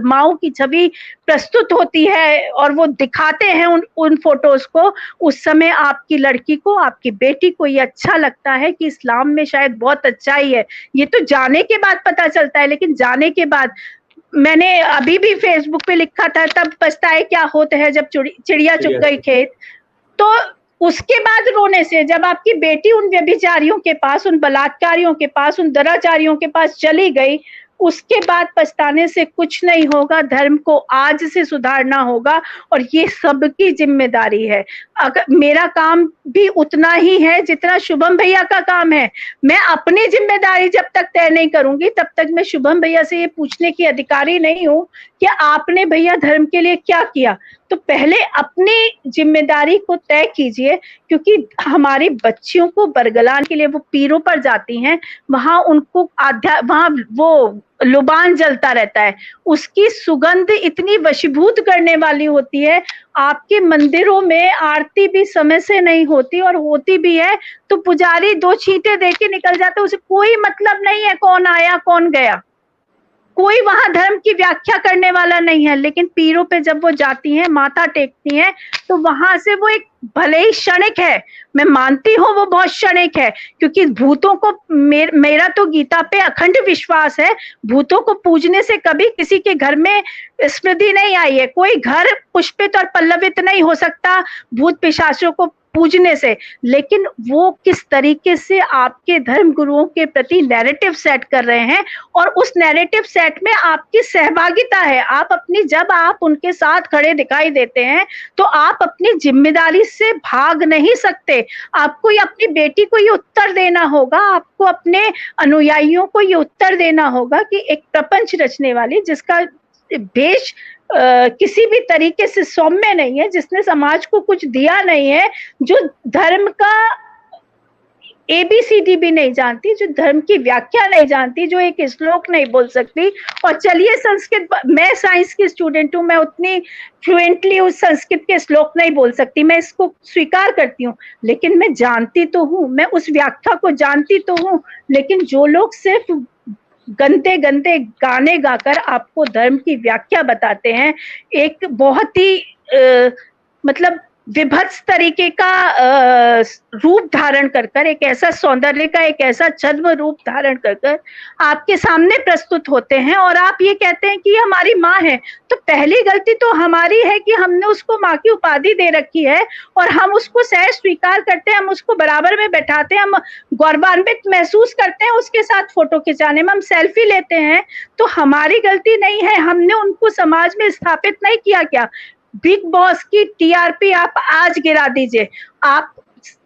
माओ की छवि प्रस्तुत होती है और वो दिखाते हैं उन फोटोज को, उस समय आपकी लड़की को, आपकी बेटी को ये अच्छा लगता है कि इस्लाम में शायद बहुत अच्छाई है। ये तो जाने के बाद पता चलता है, लेकिन जाने के बाद, मैंने अभी भी फेसबुक पे लिखा था, तब पछताए क्या होता है जब चिड़िया चुग गई खेत। तो उसके बाद रोने से, जब आपकी बेटी उन व्यभिचारियों के पास, उन बलात्कारियों के पास, उन दुराचारियों के पास चली गई, उसके बाद पछताने से कुछ नहीं होगा। धर्म को आज से सुधारना होगा और ये सबकी जिम्मेदारी है। अगर मेरा काम भी उतना ही है जितना शुभम भैया का काम है। मैं अपनी जिम्मेदारी जब तक तय नहीं करूंगी तब तक मैं शुभम भैया से ये पूछने की अधिकारी नहीं हूँ कि आपने भैया धर्म के लिए क्या किया। तो पहले अपनी जिम्मेदारी को तय कीजिए, क्योंकि हमारी बच्चियों को बरगलाने के लिए वो पीरों पर जाती हैं, वहां उनको वहां वो लुबान जलता रहता है, उसकी सुगंध इतनी वशीभूत करने वाली होती है। आपके मंदिरों में आरती भी समय से नहीं होती, और होती भी है तो पुजारी 2 छींटे दे के निकल जाता है, उसे कोई मतलब नहीं है कौन आया कौन गया, कोई वहां धर्म की व्याख्या करने वाला नहीं है, लेकिन पीरों पे जब वो जाती हैं, माथा टेकती हैं, तो वहां से वो एक भले ही क्षणिक है, मैं मानती हूँ वो बहुत क्षणिक है, क्योंकि भूतों को मेरा तो गीता पे अखंड विश्वास है, भूतों को पूजने से कभी किसी के घर में स्मृति नहीं आई है, कोई घर पुष्पित और पल्लवित नहीं हो सकता भूत पिशाचों को पूजने से। लेकिन वो किस तरीके से आपके धर्म गुरुओं के प्रति नैरेटिव सेट कर रहे हैं, और उस नैरेटिव सेट में आपकी सहभागिता है। आप अपनी, जब आप उनके साथ खड़े दिखाई देते हैं तो आप अपनी जिम्मेदारी से भाग नहीं सकते। आपको ये अपनी बेटी को ये उत्तर देना होगा, आपको अपने अनुयायियों को ये उत्तर देना होगा कि एक प्रपंच रचने वाली, जिसका भेष किसी भी तरीके से सौम्य नहीं है, जिसने समाज को कुछ दिया नहीं है, जो धर्म का ABCD भी नहीं जानती, जो धर्म की व्याख्या नहीं जानती, जो एक श्लोक नहीं बोल सकती। और चलिए संस्कृत, मैं साइंस की स्टूडेंट हूँ, मैं उतनी फ्लुएंटली उस संस्कृत के श्लोक नहीं बोल सकती, मैं इसको स्वीकार करती हूँ, लेकिन मैं जानती तो हूँ, मैं उस व्याख्या को जानती तो हूँ। लेकिन जो लोग सिर्फ गंदे गंदे गाने गाकर आपको धर्म की व्याख्या बताते हैं, एक बहुत ही मतलब विभत्स तरीके का रूप धारण कर कर, एक ऐसा सौंदर्य का एक ऐसा छद्म रूप धारण कर कर आपके सामने प्रस्तुत होते हैं, और आप ये कहते हैं कि हमारी माँ है। तो पहली गलती तो हमारी है कि हमने उसको माँ की उपाधि दे रखी है, और हम उसको सहज स्वीकार करते हैं, हम उसको बराबर में बैठाते हैं, हम गौरवान्वित महसूस करते हैं उसके साथ फोटो खिंचाने में, हम सेल्फी लेते हैं। तो हमारी गलती नहीं है, हमने उनको समाज में स्थापित नहीं किया। क्या बिग बॉस की TRP आप आज गिरा दीजिए, आप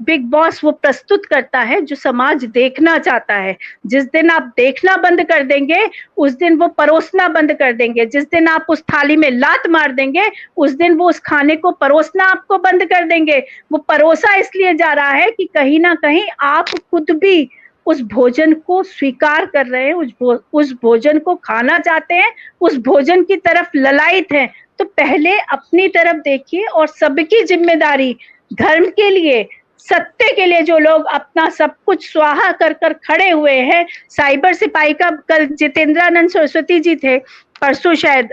बिग बॉस वो प्रस्तुत करता है जो समाज देखना चाहता है। जिस दिन आप देखना बंद कर देंगे, उस दिन वो परोसना बंद कर देंगे। जिस दिन आप उस थाली में लात मार देंगे, उस दिन वो उस खाने को परोसना आपको बंद कर देंगे। वो परोसा इसलिए जा रहा है कि कहीं ना कहीं आप खुद भी उस भोजन को स्वीकार कर रहे हैं, उस भोजन को खाना चाहते हैं, उस भोजन की तरफ ललायित हैं। तो पहले अपनी तरफ देखिए, और सबकी जिम्मेदारी धर्म के लिए, सत्य के लिए जो लोग अपना सब कुछ स्वाहा कर कर खड़े हुए हैं। साइबर सिपाही का कल जितेंद्रानंद सरस्वती जी थे, परसों शायद,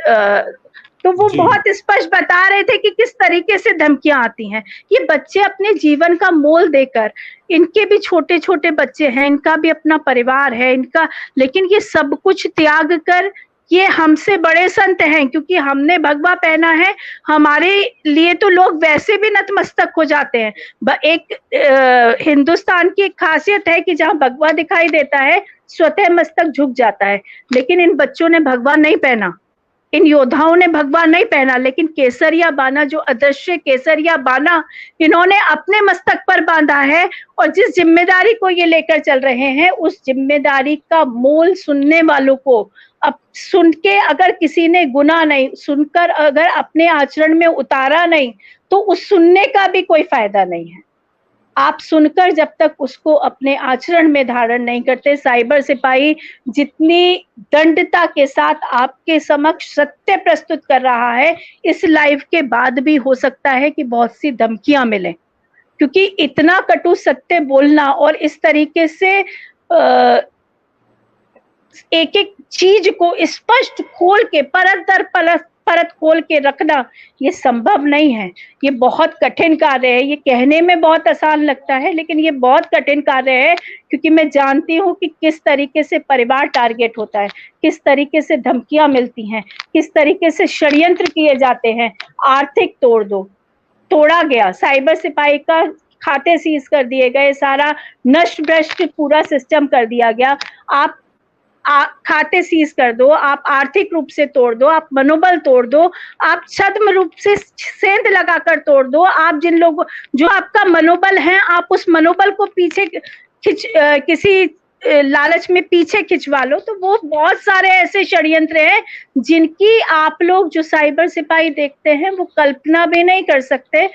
तो वो बहुत स्पष्ट बता रहे थे कि किस तरीके से धमकियां आती हैं। ये बच्चे अपने जीवन का मोल देकर, इनके भी छोटे छोटे बच्चे हैं, इनका भी अपना परिवार है इनका, लेकिन ये सब कुछ त्याग कर, ये हमसे बड़े संत हैं क्योंकि हमने भगवा पहना है, हमारे लिए तो लोग वैसे भी नतमस्तक हो जाते हैं। एक हिंदुस्तान की एक खासियत है कि जहाँ भगवा दिखाई देता है स्वतः मस्तक झुक जाता है, लेकिन इन बच्चों ने भगवा नहीं पहना, इन योद्धाओं ने भगवा नहीं पहना, लेकिन केसरिया बाना, जो अदृश्य केसरिया बाना इन्होंने अपने मस्तक पर बांधा है। और जिस जिम्मेदारी को ये लेकर चल रहे हैं, उस जिम्मेदारी का मोल सुनने वालों को, अब सुन के अगर किसी ने गुनाह नहीं, सुनकर अगर अपने आचरण में उतारा नहीं, तो उस सुनने का भी कोई फायदा नहीं है। आप सुनकर जब तक उसको अपने आचरण में धारण नहीं करते, साइबर सिपाही जितनी दंडता के साथ आपके समक्ष सत्य प्रस्तुत कर रहा है, इस लाइव के बाद भी हो सकता है कि बहुत सी धमकियां मिलें, क्योंकि इतना कटु सत्य बोलना और इस तरीके से एक एक चीज को स्पष्ट खोल के, परत दर परत खोल के रखना, ये संभव नहीं है। ये बहुत कठिन कार्य है। ये कहने में बहुत आसान लगता है, लेकिन ये बहुत कठिन कार्य है, क्योंकि मैं जानती हूँ कि किस तरीके से परिवार टारगेट होता है, किस तरीके से धमकियां मिलती हैं, किस तरीके से षड्यंत्र किए जाते हैं। आर्थिक तोड़ा गया, साइबर सिपाही का खाते सीज कर दिए गए, सारा नष्ट भ्रष्ट पूरा सिस्टम कर दिया गया। आप खाते सीज कर दो, आप आर्थिक रूप से तोड़ दो, आप मनोबल तोड़ दो, आप छद्म रूप से सेंध लगाकर तोड़ दो। आप जिन लोगों, जो आपका मनोबल है, आप उस मनोबल को पीछे किसी लालच में पीछे खिंचवा लो। तो वो बहुत सारे ऐसे षड्यंत्र हैं जिनकी आप लोग जो साइबर सिपाही देखते हैं वो कल्पना भी नहीं कर सकते।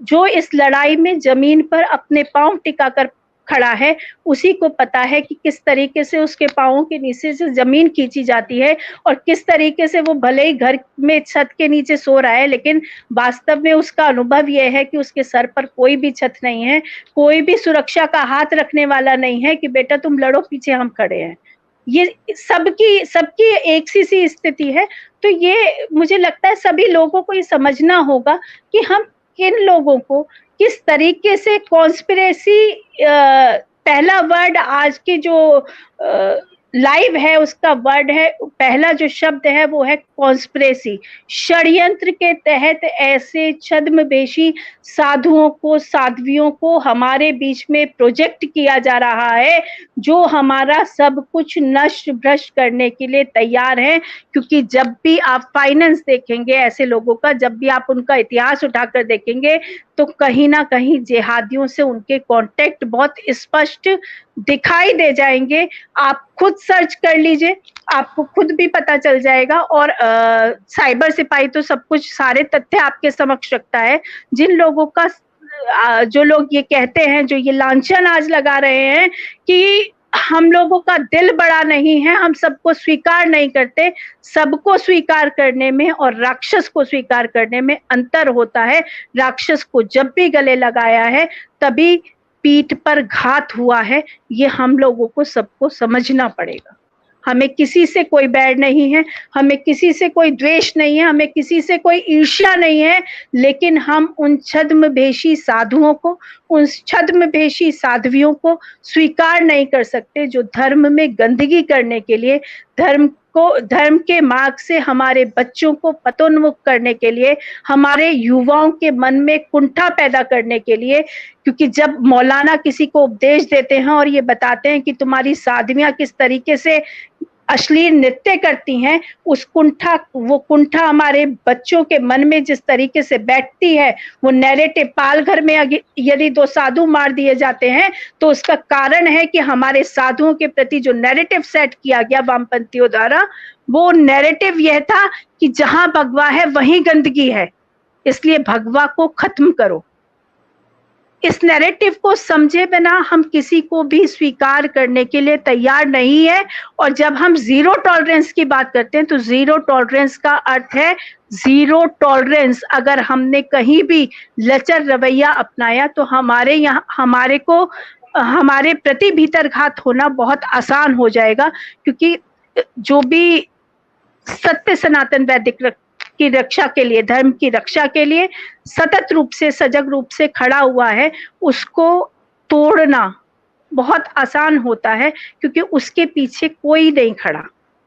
जो इस लड़ाई में जमीन पर अपने पांव टिकाकर खड़ा है, उसी को पता है कि किस तरीके से उसके पांवों के नीचे से जमीन खींची जाती है, और किस तरीके से वो भले ही घर में छत के नीचे सो रहा है, लेकिन वास्तव में उसका अनुभव यह है कि उसके सर पर कोई भी छत नहीं है, कोई भी सुरक्षा का हाथ रखने वाला नहीं है कि बेटा तुम लड़ो, पीछे हम खड़े हैं। ये सबकी एक सी स्थिति है। तो ये मुझे लगता है सभी लोगों को ये समझना होगा कि हम किन लोगों को किस तरीके से कॉन्स्पिरेसी, पहला वर्ड आज की जो लाइव है उसका वर्ड है, पहला जो शब्द है वो है कॉन्स्पिरेसी। षड्यंत्र के तहत ऐसे छद्मवेशी साधुओं को, साध्वियों को हमारे बीच में प्रोजेक्ट किया जा रहा है, जो हमारा सब कुछ नष्ट भ्रष्ट करने के लिए तैयार है। क्योंकि जब भी आप फाइनेंस देखेंगे ऐसे लोगों का, जब भी आप उनका इतिहास उठाकर देखेंगे, तो कहीं ना कहीं जिहादियों से उनके कॉन्टेक्ट बहुत स्पष्ट दिखाई दे जाएंगे। आप खुद सर्च कर लीजिए, आपको खुद भी पता चल जाएगा। और साइबर सिपाही तो सब कुछ, सारे तथ्य आपके समक्ष रखता है। जिन लोगों का, जो लोग ये कहते हैं, जो ये लांछन आज लगा रहे हैं कि हम लोगों का दिल बड़ा नहीं है, हम सबको स्वीकार नहीं करते, सबको स्वीकार करने में और राक्षस को स्वीकार करने में अंतर होता है। राक्षस को जब भी गले लगाया है तभी पीठ पर घात हुआ है, ये हम लोगों को सबको समझना पड़ेगा। हमें किसी से कोई बैर नहीं है, हमें किसी से कोई द्वेष नहीं है, हमें किसी से कोई ईर्ष्या नहीं है, लेकिन हम उन छद्मवेशी साधुओं को, उन छद्मवेशी साध्वियों को स्वीकार नहीं कर सकते, जो धर्म में गंदगी करने के लिए, धर्म के मार्ग से हमारे बच्चों को पतोन्मुख करने के लिए, हमारे युवाओं के मन में कुंठा पैदा करने के लिए। क्योंकि जब मौलाना किसी को उपदेश देते हैं और ये बताते हैं कि तुम्हारी साधवियां किस तरीके से अश्लील नृत्य करती हैं, वो कुंठा हमारे बच्चों के मन में जिस तरीके से बैठती है, वो नैरेटिव, पालघर में यदि 2 साधु मार दिए जाते हैं तो उसका कारण है कि हमारे साधुओं के प्रति जो नैरेटिव सेट किया गया वामपंथियों द्वारा, वो नैरेटिव यह था कि जहां भगवा है वहीं गंदगी है, इसलिए भगवा को खत्म करो। इस नैरेटिव को समझे बिना हम किसी को भी स्वीकार करने के लिए तैयार नहीं है। और जब हम जीरो टॉलरेंस की बात करते हैं तो जीरो टॉलरेंस का अर्थ है जीरो टॉलरेंस। अगर हमने कहीं भी लचर रवैया अपनाया तो हमारे प्रति भीतरघात होना बहुत आसान हो जाएगा। क्योंकि जो भी सत्य सनातन वैदिक की रक्षा के लिए, धर्म की रक्षा के लिए सतत रूप से, सजग रूप से खड़ा हुआ है, उसको तोड़ना बहुत आसान होता है, क्योंकि उसके पीछे कोई नहीं खड़ा,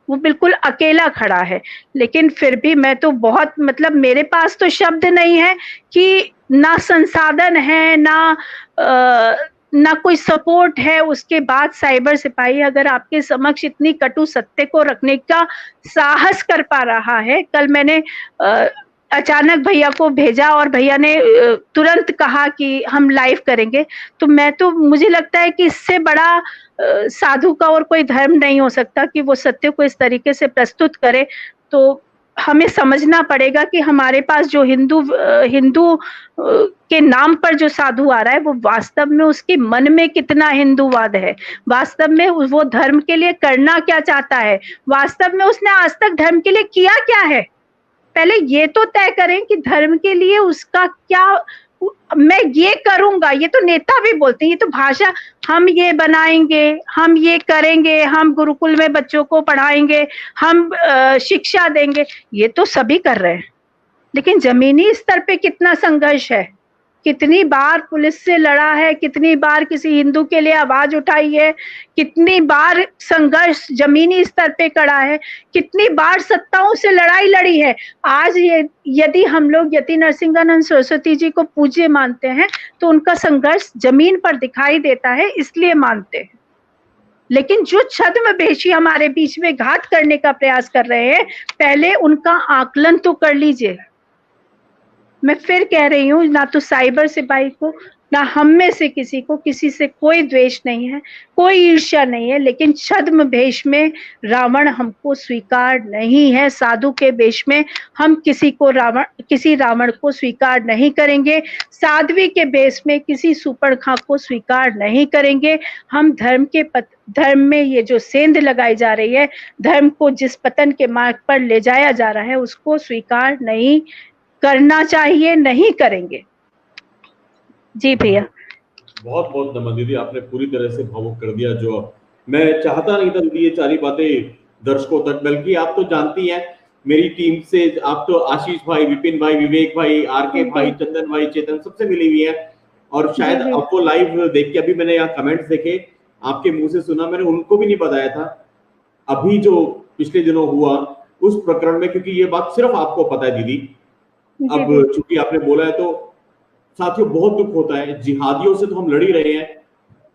वो बिल्कुल अकेला खड़ा है। लेकिन फिर भी मैं तो बहुत, मतलब मेरे पास तो शब्द नहीं है कि ना संसाधन है, ना कोई सपोर्ट है। उसके बाद साइबर सिपाही अगर आपके समक्ष इतनी कटु सत्य को रखने का साहस कर पा रहा है। कल मैंने अचानक भैया को भेजा और भैया ने तुरंत कहा कि हम लाइव करेंगे, तो मुझे लगता है कि इससे बड़ा साधु का और कोई धर्म नहीं हो सकता कि वो सत्य को इस तरीके से प्रस्तुत करे। तो हमें समझना पड़ेगा कि हमारे पास जो हिंदू के नाम पर जो साधु आ रहा है, वो वास्तव में उसके मन में कितना हिंदूवाद है, वास्तव में वो धर्म के लिए करना क्या चाहता है, वास्तव में उसने आज तक धर्म के लिए किया क्या है। पहले ये तो तय करें कि धर्म के लिए उसका क्या, मैं ये करूंगा, ये तो नेता भी बोलते हैं, ये तो भाषा, हम ये बनाएंगे, हम ये करेंगे, हम गुरुकुल में बच्चों को पढ़ाएंगे, हम शिक्षा देंगे, ये तो सभी कर रहे हैं। लेकिन जमीनी स्तर पे कितना संघर्ष है, कितनी बार पुलिस से लड़ा है, कितनी बार किसी हिंदू के लिए आवाज उठाई है, कितनी बार संघर्ष जमीनी स्तर पे करा है, कितनी बार सत्ताओं से लड़ाई लड़ी है। आज यदि हम लोग यति नरसिंहानंद सरस्वती जी को पूज्य मानते हैं तो उनका संघर्ष जमीन पर दिखाई देता है, इसलिए मानते हैं। लेकिन जो छद्मवेशी हमारे बीच में घात करने का प्रयास कर रहे हैं, पहले उनका आकलन तो कर लीजिए। मैं फिर कह रही हूँ, ना तो साइबर सिपाही को, ना हम में से किसी को किसी से कोई द्वेष नहीं है, कोई ईर्ष्या नहीं है, लेकिन छद्म वेश में रावण हमको स्वीकार नहीं है। साधु के वेश में हम किसी रावण को स्वीकार नहीं करेंगे, साध्वी के वेश में किसी सुपर्णखा को स्वीकार नहीं करेंगे। हम धर्म में ये जो सेंध लगाई जा रही है, धर्म को जिस पतन के मार्ग पर ले जाया जा रहा है, उसको स्वीकार नहीं करना चाहिए, नहीं करेंगे। जी भैया, बहुत बहुत नमन दीदी, आपने पूरी तरह से भावुक कर दिया। जो मैं चाहता नहीं था दीदी ये सारी बातें दर्शकों तक, बल्कि आप तो जानती हैं मेरी टीम से, आप तो आशीष भाई, विपिन भाई, विवेक भाई, आरके भाई, चंदन भाई, चेतन, सबसे मिली हुई है। और शायद अब वो लाइव देख के, अभी मैंने यहाँ कमेंट्स देखे, आपके मुंह से सुना, मैंने उनको भी नहीं बताया था अभी जो पिछले दिनों हुआ उस प्रकरण में, क्योंकि ये बात सिर्फ आपको पता है दीदी। अब चूंकि आपने बोला है तो साथियों बहुत दुख होता है, जिहादियों से तो हम लड़ ही रहे हैं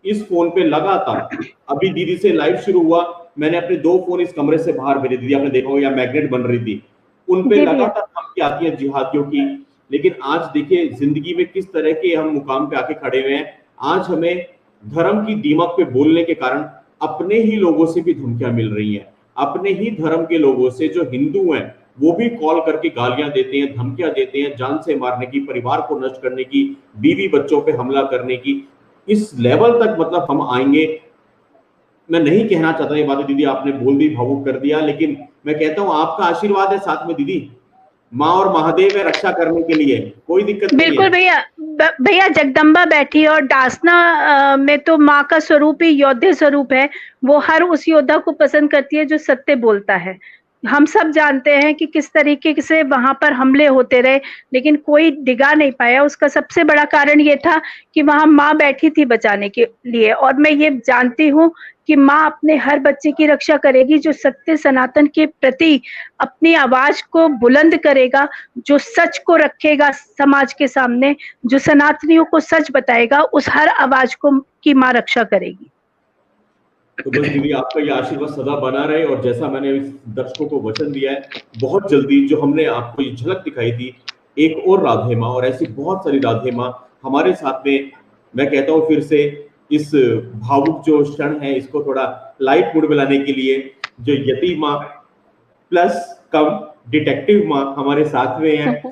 इस फोन पे लगातार। अभी दीदी से लाइव शुरू हुआ, मैंने अपने 2 फोन इस कमरे से बाहर भेजे, दीदी आपने देखा होगा या मैग्नेट बन रही थी, उन पे लगातार धमकी आती है जिहादियों की। लेकिन आज देखिए जिंदगी में किस तरह के हम मुकाम पे आके खड़े हुए हैं। आज हमें धर्म की दीमक पे बोलने के कारण अपने ही लोगों से भी धमकियां मिल रही हैं, अपने ही धर्म के लोगों से जो हिंदू हैं वो भी कॉल करके गालियां देते हैं, धमकियां देते हैं, जान से मारने की, परिवार को नष्ट करने की, बीवी बच्चों पे हमला करने की। इस लेवल तक मतलब हम आएंगे, मैं नहीं कहना चाहता ये बातें दीदी, आपने बोल दी, भावुक कर दिया, लेकिन मैं कहता हूं आपका आशीर्वाद है साथ में दीदी, माँ और महादेव है रक्षा करने के लिए, कोई दिक्कत नहीं है। बिल्कुल भैया, भैया जगदम्बा बैठी है और डासना में तो माँ का स्वरूप ही योद्धे स्वरूप है, वो हर उस योद्धा को पसंद करती है जो सत्य बोलता है। हम सब जानते हैं कि किस तरीके से वहां पर हमले होते रहे, लेकिन कोई डिगा नहीं पाया। उसका सबसे बड़ा कारण ये था कि वहां माँ बैठी थी बचाने के लिए, और मैं ये जानती हूँ कि माँ अपने हर बच्चे की रक्षा करेगी जो सत्य सनातन के प्रति अपनी आवाज को बुलंद करेगा, जो सच को रखेगा समाज के सामने, जो सनातनियों को सच बताएगा, उस हर आवाज को की माँ रक्षा करेगी। तो बस दीदी आपका ये आशीर्वाद सदा बना रहे, और जैसा मैंने दर्शकों को वचन दिया है, बहुत जल्दी जो हमने आपको ये झलक दिखाई थी, एक और राधे माँ और ऐसी बहुत सारी राधे माँ हमारे साथ में। मैं कहता हूँ फिर से इस भावुक जो क्षण है इसको थोड़ा लाइट मूड में लाने के लिए, जो यती माँ प्लस कम डिटेक्टिव माँ हमारे साथ में है।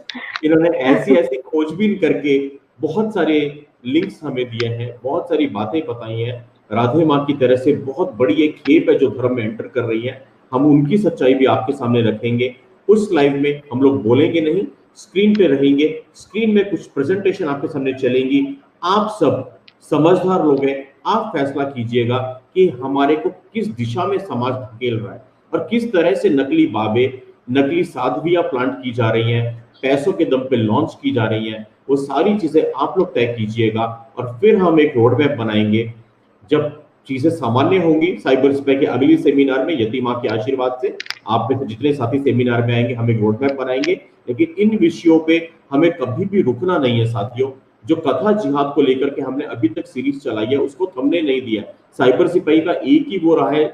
इन्होंने ऐसी ऐसी खोजबीन करके बहुत सारे लिंक्स हमें दिए हैं, बहुत सारी बातें बताई हैं। राधे माँ की तरह से बहुत बड़ी एक खेप है जो धर्म में एंटर कर रही है, हम उनकी सच्चाई भी आपके सामने रखेंगे। उस लाइव में हम लोग बोलेंगे नहीं, स्क्रीन पे रहेंगे, स्क्रीन में कुछ प्रेजेंटेशन आपके सामने चलेंगी। आप सब समझदार लोग हैं, आप फैसला कीजिएगा कि हमारे को किस दिशा में समाज धकेल रहा है और किस तरह से नकली बाबे, नकली साध्वियां प्लांट की जा रही हैं, पैसों के दम पे लॉन्च की जा रही हैं। वो सारी चीजें आप लोग तय कीजिएगा और फिर हम एक रोड मैप बनाएंगे। जब चीजें सामान्य होंगी साइबर स्पै के अगली सेमिनार में, यति माँ के आशीर्वाद से आप में से जितने साथी सेमिनार में आएंगे हम एक रोड मैप बनाएंगे। लेकिन इन विषयों पे हमें कभी भी रुकना नहीं है साथियों। जो कथा जिहाद को लेकर के हमने अभी तक सीरीज चलाई है उसको थमने नहीं दिया। साइबर सिपाही का एक ही वो रहा है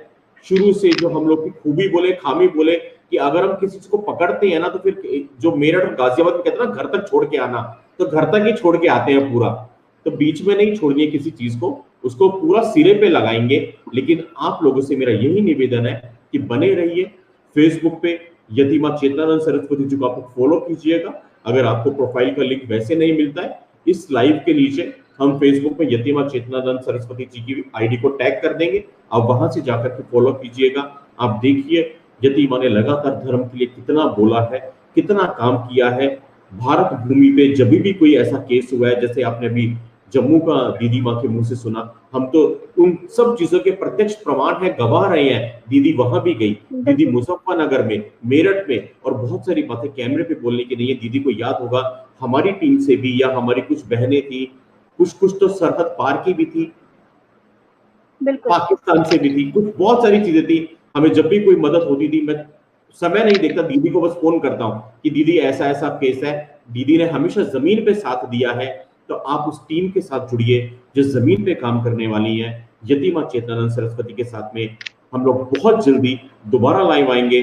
शुरू से, जो हम लोग की खूबी बोले खामी बोले, कि अगर हम किसी चीज को पकड़ते हैं ना तो फिर जो मेरठ और गाजियाबाद में कहते हैं ना घर तक छोड़ के आना, तो घर तक ही छोड़ के आते हैं पूरा, तो बीच में नहीं छोड़नी है किसी चीज को, उसको पूरा सिरे पे लगाएंगे। लेकिन आप लोगों से मेरा यही निवेदन है कि बने रहिए फेसबुक पे यति माँ चेतनानंद सरस्वती जी को आप फॉलो कीजिएगा। अगर आपको प्रोफाइल का लिंक वैसे नहीं मिलता है, इस लाइव के नीचे हम फेसबुक पे यति माँ चेतनानंद सरस्वती जी की आईडी को टैग कर देंगे, आप वहां से जाकर के फॉलो कीजिएगा। आप देखिए यति माँ ने लगातार धर्म के लिए कितना बोला है, कितना काम किया है। भारत भूमि पे जब भी कोई ऐसा केस हुआ है, जैसे आपने अभी जम्मू का दीदी माँ के मुंह से सुना, हम तो उन सब चीजों के प्रत्यक्ष प्रमाण है, गवाह रहे हैं। दीदी वहां भी गई, दीदी मुजफ्फरनगर में, मेरठ में, और बहुत सारी बातें कैमरे पे बोलने की नहीं है। दीदी को याद होगा हमारी टीम से भी, या हमारी कुछ बहनें थी, कुछ तो सरहद पार की भी थी, पाकिस्तान से भी थी, कुछ बहुत सारी चीजें थी। हमें जब भी कोई मदद होती थी, मैं समय नहीं देखता, दीदी को बस फोन करता हूँ कि दीदी ऐसा ऐसा केस है। दीदी ने हमेशा जमीन पे साथ दिया है। तो आप उस टीम के साथ जुड़िए जो जमीन पे काम करने वाली है। यति माँ चेतनानंद सरस्वती के साथ में हम लोग बहुत जल्दी दोबारा लाइव आएंगे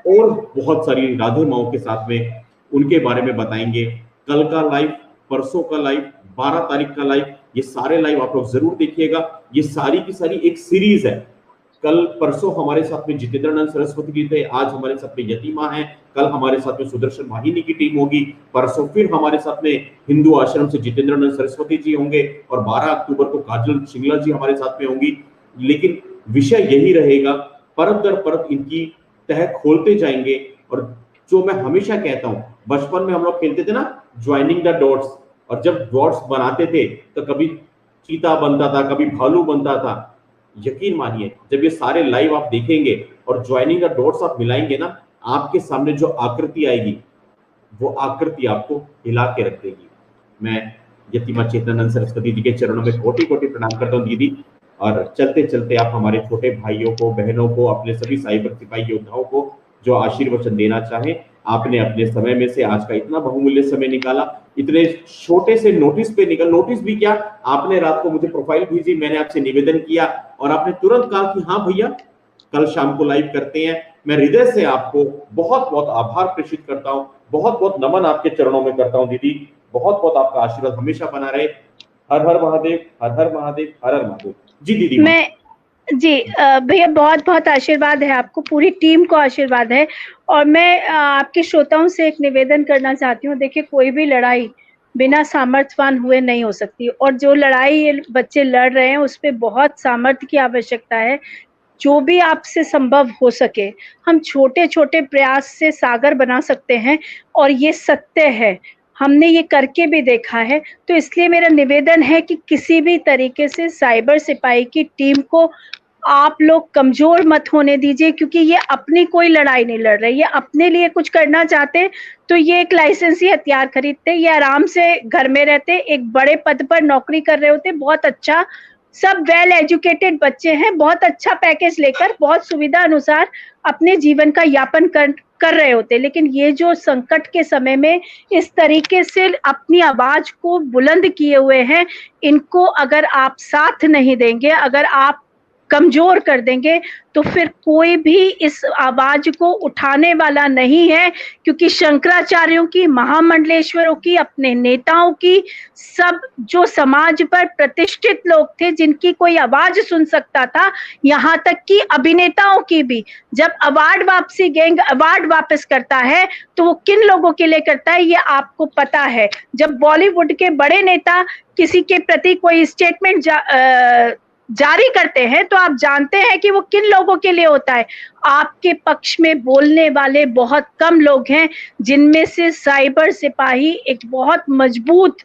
और बहुत सारी राधे माओं के साथ में उनके बारे में बताएंगे। कल का लाइव, परसों का लाइव, 12 तारीख का लाइव, ये सारे लाइव आप लोग जरूर देखिएगा। ये सारी की सारी एक सीरीज है। कल परसों हमारे साथ में जितेंद्रानंद सरस्वती जी थे, आज हमारे साथ में यति माँ है, कल हमारे साथ में सुदर्शन वाहिनी की टीम होगी, परसों फिर हमारे साथ में हिंदू आश्रम से जितेंद्रानंद सरस्वती जी होंगे, और 12 अक्टूबर को काजल शिंगला जी हमारे साथ में होंगी। लेकिन विषय यही रहेगा, परत दर परत इनकी तह खोलते जाएंगे। और जो मैं हमेशा कहता हूँ, बचपन में हम लोग खेलते थे ना ज्वाइनिंग द डॉट्स, और जब डॉट्स बनाते थे तो कभी चीता बनता था, कभी भालू बनता था, यकीन मानिए जब ये सारे लाइव आप देखेंगे और ज्वाइनिंग का डॉट्स आप मिलाएंगे ना, आपके सामने जो आकृति आएगी वो आकृति आपको हिला के रख देगी। मैं यतिमा चेतनानंद सरस्वती जी के चरणों में कोटि कोटि प्रणाम करता हूँ दीदी। और चलते चलते आप हमारे छोटे भाइयों को, बहनों को, अपने सभी साइबर सिपाही योद्धाओं को जो आशीर्वचन देना चाहे, आपने अपने समय में से आज का इतना बहुमूल्य समय निकाला, इतने छोटे से नोटिस पे नोटिस भी क्या, आपने रात को मुझे प्रोफाइल भेजी, मैंने आपसे निवेदन किया और आपने तुरंत कहा कि हाँ भैया कल शाम को लाइव करते हैं। मैं हृदय से आपको बहुत बहुत आभार प्रेषित करता हूँ, बहुत बहुत नमन आपके चरणों में करता हूँ दीदी। बहुत बहुत आपका आशीर्वाद हमेशा बना रहे। हर हर महादेव, हर हर महादेव, हर हर महादेव। जी दीदी। जी भैया बहुत बहुत आशीर्वाद है आपको, पूरी टीम को आशीर्वाद है। और मैं आपके श्रोताओं से एक निवेदन करना चाहती हूँ। देखिए, कोई भी लड़ाई बिना सामर्थ्यवान हुए नहीं हो सकती, और जो लड़ाई ये बच्चे लड़ रहे हैं उस पे बहुत सामर्थ्य की आवश्यकता है। जो भी आपसे संभव हो सके, हम छोटे छोटे प्रयास से सागर बना सकते हैं, और ये सत्य है, हमने ये करके भी देखा है। तो इसलिए मेरा निवेदन है कि किसी भी तरीके से साइबर सिपाही की टीम को आप लोग कमजोर मत होने दीजिए, क्योंकि ये अपनी कोई लड़ाई नहीं लड़ रहे। ये अपने लिए कुछ करना चाहते तो ये एक लाइसेंसी हथियार खरीदते, ये आराम से घर में रहते, एक बड़े पद पर नौकरी कर रहे होते, बहुत अच्छा, सब वेल एजुकेटेड बच्चे हैं, बहुत अच्छा पैकेज लेकर बहुत सुविधा अनुसार अपने जीवन का यापन कर रहे होते। लेकिन ये जो संकट के समय में इस तरीके से अपनी आवाज को बुलंद किए हुए हैं, इनको अगर आप साथ नहीं देंगे, अगर आप कमजोर कर देंगे, तो फिर कोई भी इस आवाज को उठाने वाला नहीं है। क्योंकि शंकराचार्यों की, महामंडलेश्वरों की, अपने नेताओं की, सब जो समाज पर प्रतिष्ठित लोग थे जिनकी कोई आवाज सुन सकता था, यहाँ तक कि अभिनेताओं की भी, जब अवार्ड वापसी गैंग अवार्ड वापस करता है तो वो किन लोगों के लिए करता है ये आपको पता है। जब बॉलीवुड के बड़े नेता किसी के प्रति कोई स्टेटमेंट जारी करते हैं तो आप जानते हैं कि वो किन लोगों के लिए होता है। आपके पक्ष में बोलने वाले बहुत कम लोग हैं, जिनमें से साइबर सिपाही एक बहुत मजबूत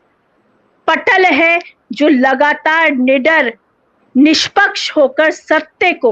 पटल है, जो लगातार निडर, निष्पक्ष होकर सत्य को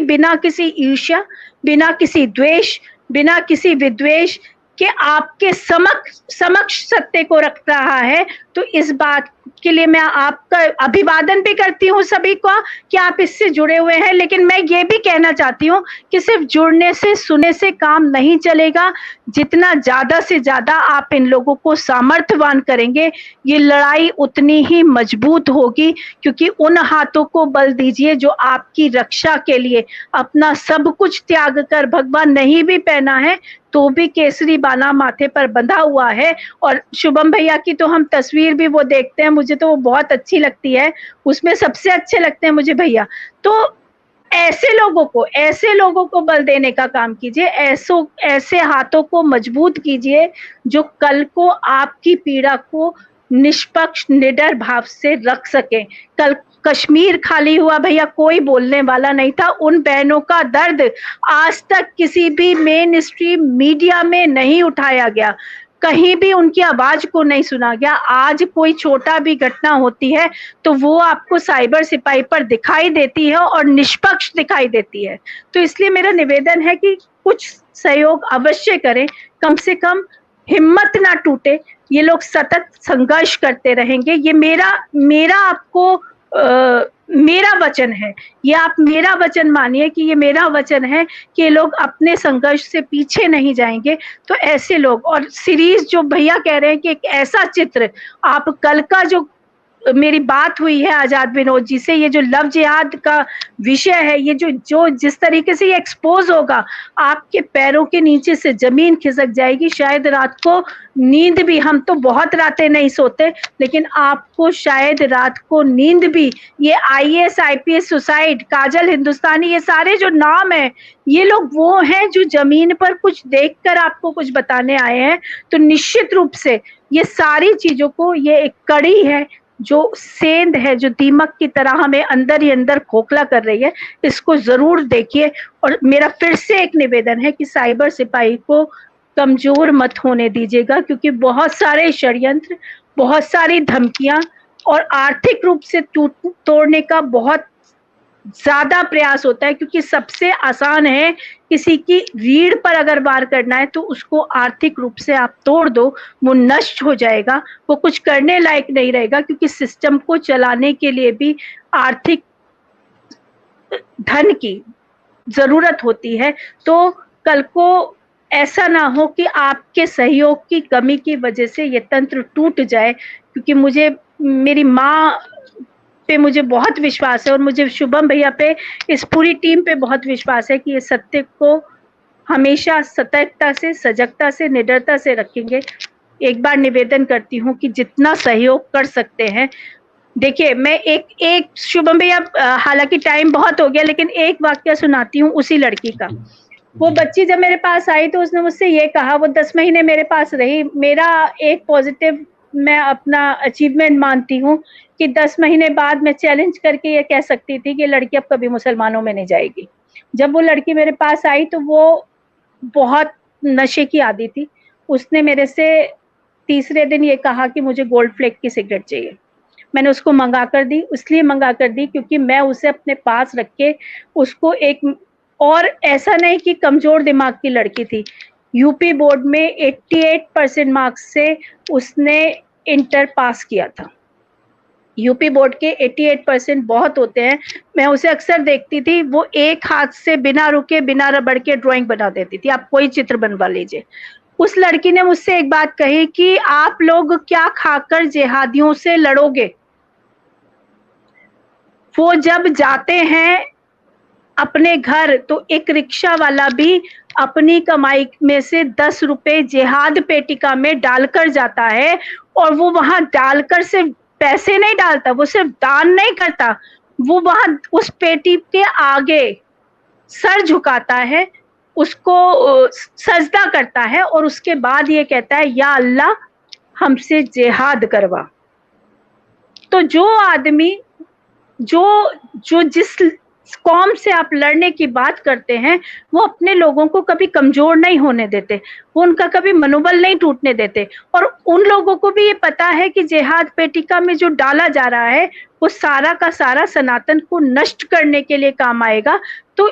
बिना किसी ईर्ष्या, बिना किसी द्वेष, बिना किसी विद्वेष के आपके समक्ष सत्य को रख रहा है। तो इस बात के लिए मैं आपका अभिवादन भी करती हूँ सभी को कि आप इससे जुड़े हुए हैं। लेकिन मैं ये भी कहना चाहती हूँ कि सिर्फ जुड़ने से, सुनने से काम नहीं चलेगा। जितना ज्यादा से ज्यादा आप इन लोगों को सामर्थ्यवान करेंगे, ये लड़ाई उतनी ही मजबूत होगी। क्योंकि उन हाथों को बल दीजिए जो आपकी रक्षा के लिए अपना सब कुछ त्याग कर, भगवान नहीं भी पहना है तो भी केसरी बाना माथे पर बंधा हुआ है। और शुभम भैया की तो हम तस्वीर भी वो देखते हैं, मुझे तो वो बहुत अच्छी लगती है, उसमें सबसे अच्छे लगते हैं मुझे भैया। तो ऐसे लोगों को बल देने का काम कीजिए, ऐसे हाथों को मजबूत कीजिए जो कल को आपकी पीड़ा को निष्पक्ष, निडर भाव से रख सके। कल कश्मीर खाली हुआ भैया, कोई बोलने वाला नहीं था। उन बहनों का दर्द आज तक किसी भी मेन स्ट्रीम मीडिया में नहीं उठाया गया, कहीं भी उनकी आवाज को नहीं सुना गया। आज कोई छोटा भी घटना होती है तो वो आपको साइबर सिपाही पर दिखाई देती है और निष्पक्ष दिखाई देती है। तो इसलिए मेरा निवेदन है कि कुछ सहयोग अवश्य करें, कम से कम हिम्मत ना टूटे। ये लोग सतत संघर्ष करते रहेंगे, ये मेरा आपको मेरा वचन है। ये आप मेरा वचन मानिए कि ये मेरा वचन है कि ये लोग अपने संघर्ष से पीछे नहीं जाएंगे। तो ऐसे लोग, और सीरीज जो भैया कह रहे हैं कि एक ऐसा चित्र, आप कल का जो मेरी बात हुई है आजाद विनोद जी से, ये जो लव जिहाद का विषय है, ये जो जिस तरीके से ये एक्सपोज होगा, आपके पैरों के नीचे से जमीन खिसक जाएगी। शायद रात को नींद भी, हम तो बहुत रातें नहीं सोते, लेकिन आपको शायद रात को नींद भी, ये IAS IPS सुसाइड, काजल हिंदुस्तानी, ये सारे जो नाम है, ये लोग वो हैं जो जमीन पर कुछ देखकर आपको कुछ बताने आए हैं। तो निश्चित रूप से ये सारी चीजों को, ये एक कड़ी है जो सेंध है, जो दीमक की तरह हमें अंदर ही अंदर खोखला कर रही है, इसको जरूर देखिए। और मेरा फिर से एक निवेदन है कि साइबर सिपाही को कमजोर मत होने दीजिएगा, क्योंकि बहुत सारे षड्यंत्र, बहुत सारी धमकियां और आर्थिक रूप से तोड़ने का बहुत ज्यादा प्रयास होता है, क्योंकि सबसे आसान है किसी की रीढ़ पर अगर वार करना है तो उसको आर्थिक रूप से आप तोड़ दो, वो नष्ट हो जाएगा, वो कुछ करने लायक नहीं रहेगा, क्योंकि सिस्टम को चलाने के लिए भी आर्थिक धन की जरूरत होती है। तो कल को ऐसा ना हो कि आपके सहयोग की कमी की वजह से ये तंत्र टूट जाए, क्योंकि मुझे मेरी माँ पे मुझे बहुत विश्वास है और मुझे शुभम भैया पे, इस पूरी टीम पे बहुत विश्वास है कि ये सत्य को हमेशा सतर्कता से, सजगता से, निडरता से रखेंगे। एक बार निवेदन करती हूँ कि जितना सहयोग कर सकते हैं, देखिए मैं एक शुभम भैया, हालांकि टाइम बहुत हो गया, लेकिन एक वाक्य सुनाती हूँ उसी लड़की का। वो बच्ची जब मेरे पास आई तो उसने मुझसे ये कहा, वो 10 महीने मेरे पास रही। मेरा एक पॉजिटिव मैं अपना अचीवमेंट मानती हूँ कि 10 महीने बाद मैं चैलेंज करके ये कह सकती थी कि लड़की अब कभी मुसलमानों में नहीं जाएगी। जब वो लड़की मेरे पास आई तो वो बहुत नशे की आदी थी। उसने मेरे से तीसरे दिन ये कहा कि मुझे गोल्ड फ्लेक की सिगरेट चाहिए। मैंने उसको मंगा कर दी, इसलिए मंगा कर दी क्योंकि मैं उसे अपने पास रख के उसको एक, और ऐसा नहीं कि कमजोर दिमाग की लड़की थी, यूपी बोर्ड में 88% मार्क्स से उसने इंटर पास किया था। यूपी बोर्ड के 88% बहुत होते हैं। मैं उसे अक्सर देखती थी, वो एक हाथ से बिना रुके बिना रबड़ के ड्राइंग बना देती थी, आप कोई चित्र बनवा लीजिए। उस लड़की ने मुझसे एक बात कही कि आप लोग क्या खाकर जिहादियों से लड़ोगे। वो जब जाते हैं अपने घर तो एक रिक्शा वाला भी अपनी कमाई में से 10 रुपए जिहाद पेटिका में डालकर जाता है, और वो वहां डालकर सिर्फ पैसे नहीं डालता, वो सिर्फ दान नहीं करता, वो वहां उस पेटी के आगे सर झुकाता है, उसको सजदा करता है, और उसके बाद ये कहता है या अल्लाह हमसे जिहाद करवा। तो जो आदमी जो जिस कौम से आप लड़ने की बात करते हैं, वो अपने लोगों को कभी कमजोर नहीं होने देते, वो उनका कभी मनोबल नहीं टूटने देते, और उन लोगों को भी ये पता है कि जिहाद पेटिका में जो डाला जा रहा है वो सारा का सारा सनातन को नष्ट करने के लिए काम आएगा। तो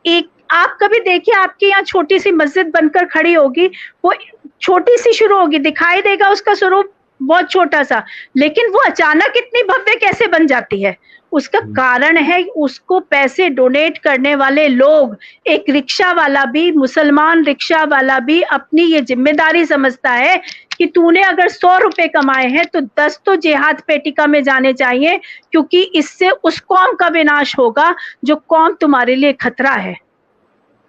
एक आप कभी देखिए, आपके यहाँ छोटी सी मस्जिद बनकर खड़ी होगी, वो छोटी सी शुरू होगी, दिखाई देगा उसका स्वरूप बहुत छोटा सा, लेकिन वो अचानक इतनी भव्य कैसे बन जाती है, उसका कारण है उसको पैसे डोनेट करने वाले लोग। एक रिक्शा वाला भी, मुसलमान रिक्शा वाला भी अपनी ये जिम्मेदारी समझता है कि तूने अगर 100 रुपए कमाए हैं तो 10 तो जिहाद पेटिका में जाने चाहिए, क्योंकि इससे उस कौम का विनाश होगा जो कौम तुम्हारे लिए खतरा है,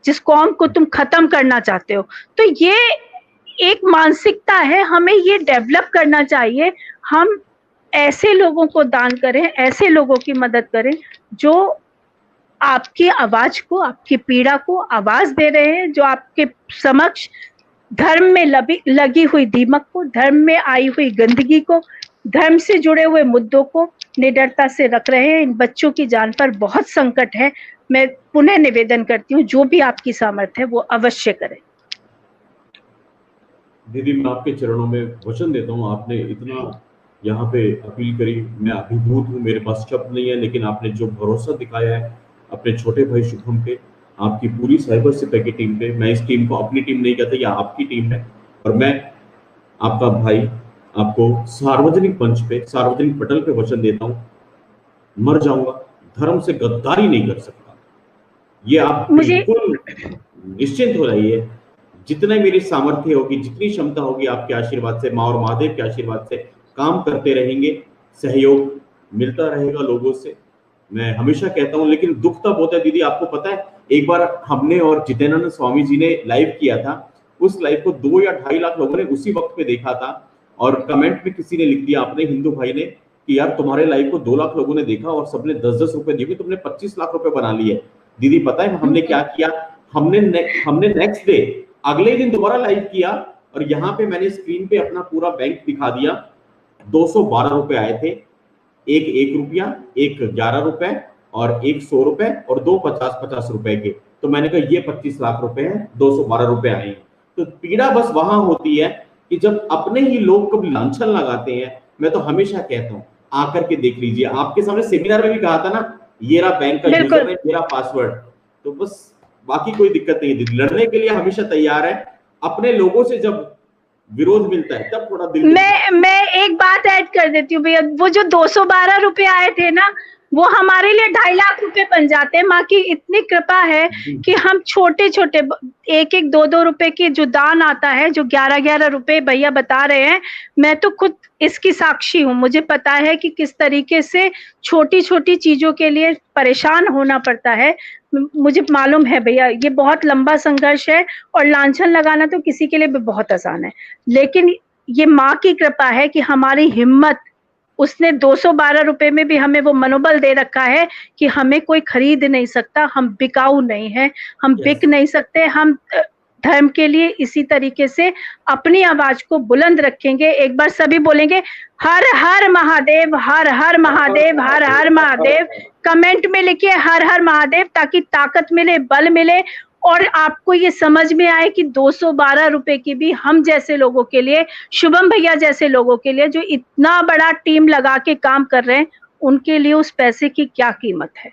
जिस कौम को तुम खत्म करना चाहते हो। तो ये एक मानसिकता है, हमें ये डेवलप करना चाहिए। हम ऐसे लोगों को दान करें, ऐसे लोगों की मदद करें जो आपकी आवाज को, आपकी पीड़ा को आवाज दे रहे हैं, जो आपके समक्ष धर्म में लगी हुई दीमक को, धर्म में आई हुई गंदगी को, धर्म से जुड़े हुए मुद्दों को निडरता से रख रहे हैं। इन बच्चों की जान पर बहुत संकट है। मैं पुनः निवेदन करती हूँ, जो भी आपकी सामर्थ्य है वो अवश्य करें। दीदी, मैं आपके चरणों में वचन देता हूँ, आपने इतना यहाँ पे अपील करी, मैं अभिभूत हूँ, मेरे पास शब्द नहीं है, लेकिन आपने जो भरोसा दिखाया है अपने छोटे भाई शुभम पे, आपकी पूरी साइबर सिपाही की टीम पे, मैं इस टीम को अपनी टीम नहीं कहता, यह आपकी टीम है, और मैं आपका भाई आपको सार्वजनिक मंच पे, सार्वजनिक पटल पे वचन देता हूँ, मर जाऊंगा, धर्म से गद्दारी नहीं कर सकता। ये आप बिल्कुल निश्चिंत हो जाइए। जितना मेरी सामर्थ्य होगी, जितनी क्षमता होगी, आपके आशीर्वाद से, माँ और महादेव के आशीर्वाद से काम करते रहेंगे, सहयोग मिलता रहेगा लोगों से, मैं हमेशा कहता हूं। लेकिन दुख तब होता है दीदी, आपको पता है, एक बार हमने और जितेंद्र स्वामी जी ने लाइव किया था, उस लाइव को 2 या 2.5 लाख लोगों ने उसी वक्त पे देखा था, और कमेंट में किसी ने लिख दिया, अपने हिंदू भाई ने, कि यार तुम्हारे लाइव को 2 लाख लोगों ने देखा और सबने 10-10 रुपए दिए, तुमने 25 लाख रुपए बना लिए। दीदी पता है हमने क्या किया, हमने नेक्स्ट डे, अगले दिन दोबारा लाइव किया, और यहाँ पे मैंने स्क्रीन पे अपना पूरा बैंक दिखा दिया। 212 रुपए आए थे, एक 1 रुपया, एक 11 रुपए, और एक 100 रुपए, और 2 50-50 रुपए के। तो मैंने कहा ये 25 लाख रुपए हैं, 212 रुपए आए। तो पीड़ा बस वहां होती है कि जब अपने ही लोग कभी लांछन लगाते हैं। मैं तो हमेशा कहता हूं, आकर के देख लीजिए, आपके सामने सेमिनार में भी कहा था ना ये रहा बैंक का बिल्कुल। यूजर है, मेरा पासवर्ड, तो बस बाकी कोई दिक्कत नहीं है। लड़ने के लिए हमेशा तैयार है, अपने लोगों से जब विरोध मिलता है तब थोड़ा दिल मैं एक बात ऐड कर देती हूँ भैया, वो जो 212 रुपए आए थे ना, वो हमारे लिए 2.5 लाख रुपए बन जाते हैं। माँ की इतनी कृपा है कि हम छोटे छोटे 1-1, 2-2 रुपए की जो दान आता है, जो 11-11 रुपए भैया बता रहे हैं, मैं तो खुद इसकी साक्षी हूँ। मुझे पता है कि किस तरीके से छोटी छोटी चीजों के लिए परेशान होना पड़ता है। मुझे मालूम है भैया, ये बहुत लंबा संघर्ष है और लांछन लगाना तो किसी के लिए भी बहुत आसान है, लेकिन ये माँ की कृपा है कि हमारी हिम्मत, उसने 212 रुपए में भी हमें वो मनोबल दे रखा है कि हमें कोई खरीद नहीं सकता, हम बिकाऊ नहीं है, हम बिक नहीं सकते। हम धर्म के लिए इसी तरीके से अपनी आवाज को बुलंद रखेंगे। एक बार सभी बोलेंगे हर हर महादेव, हर हर महादेव, हर हर महादेव। कमेंट में लिखिए हर हर महादेव, ताकि ताकत मिले, बल मिले और आपको ये समझ में आए कि 212 रुपए की भी हम जैसे लोगों के लिए, शुभम भैया जैसे लोगों के लिए जो इतना बड़ा टीम लगा के काम कर रहे हैं, उनके लिए उस पैसे की क्या कीमत है।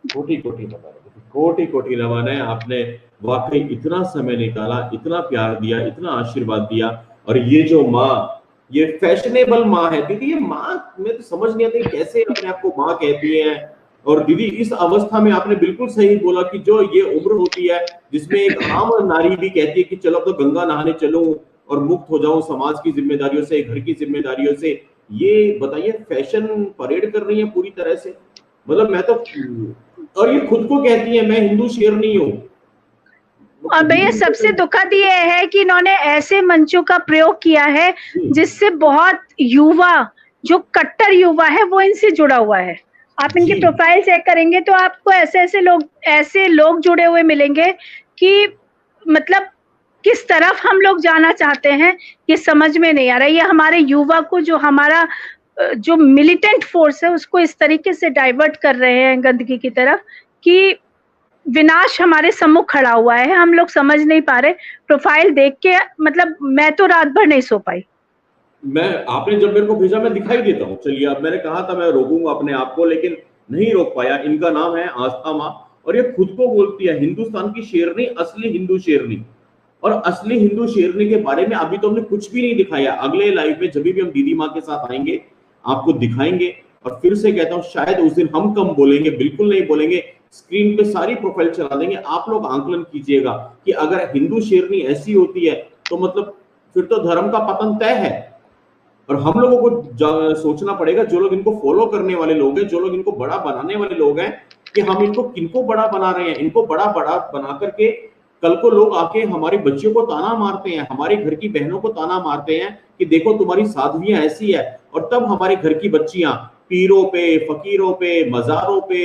कोटि कोटि नमन, कोटि कोटि नमन है। आपने वाकई इतना समय निकाला, इतना प्यार दिया, इतना आशीर्वाद दिया। और ये जो माँ, ये फैशनेबल माँ है दीदी, ये माँ में तो समझ नहीं आती कैसे अपने आप को माँ कहती है। और दीदी इस अवस्था में आपने बिल्कुल सही बोला कि जो ये उम्र होती है जिसमें एक आम नारी भी कहती है कि चलो तो गंगा नहाने चलूं और मुक्त हो जाऊं समाज की जिम्मेदारियों से, घर की जिम्मेदारियों से, ये बताइए फैशन परेड कर रही है पूरी तरह से। मतलब मैं तो, और ये खुद को कहती है मैं हिंदू शेरनी हूँ। और भैया सबसे दुखद ये है कि इन्होंने ऐसे मंचों का प्रयोग किया है जिससे बहुत युवा, जो कट्टर युवा है, वो इनसे जुड़ा हुआ है। आप इनकी प्रोफाइल चेक करेंगे तो आपको ऐसे लोग जुड़े हुए मिलेंगे कि मतलब किस तरफ हम लोग जाना चाहते हैं ये समझ में नहीं आ रहा। ये हमारे युवा को, जो हमारा जो मिलिटेंट फोर्स है, उसको इस तरीके से डाइवर्ट कर रहे हैं गंदगी की तरफ कि विनाश हमारे सम्मुख खड़ा हुआ है। हम लोग समझ नहीं पा रहे। प्रोफाइल देख के मतलब मैं तो रात भर नहीं सो पाई। आपने जब मेरे को भेजा, मैं दिखाई देता हूँ, चलिए अब मैंने कहा था मैं रोकूंगा अपने आप को, लेकिन नहीं रोक पाया। इनका नाम है आस्था माँ और ये खुद को बोलती है हिंदुस्तान की शेरनी, असली हिंदू शेरनी। और असली हिंदू शेरनी के बारे में अभी तो हमने कुछ भी नहीं दिखाया। अगले लाइव में जब भी हम दीदी माँ के साथ आएंगे आपको दिखाएंगे। और फिर से कहता हूँ शायद उस दिन हम कम बोलेंगे, बिल्कुल नहीं बोलेंगे, स्क्रीन पे सारी प्रोफाइल चला देंगे। आप लोग आंकलन कीजिएगा कि अगर हिंदू शेरनी ऐसी होती है तो मतलब फिर तो धर्म का पतन तय है। और हम लोगों को सोचना पड़ेगा, जो लोग इनको फॉलो करने वाले लोग हैं, जो लोग इनको बड़ा बनाने वाले लोग हैं, कि हम इनको किनको बड़ा बना रहे हैं। इनको बड़ा बना करके कल को लोग आके हमारी बच्चियों को ताना मारते हैं, हमारे घर की बहनों को ताना मारते हैं कि देखो तुम्हारी साध्वियां ऐसी है। और तब हमारे घर की बच्चियां पीरों पे, फकीरों पे, मजारों पे,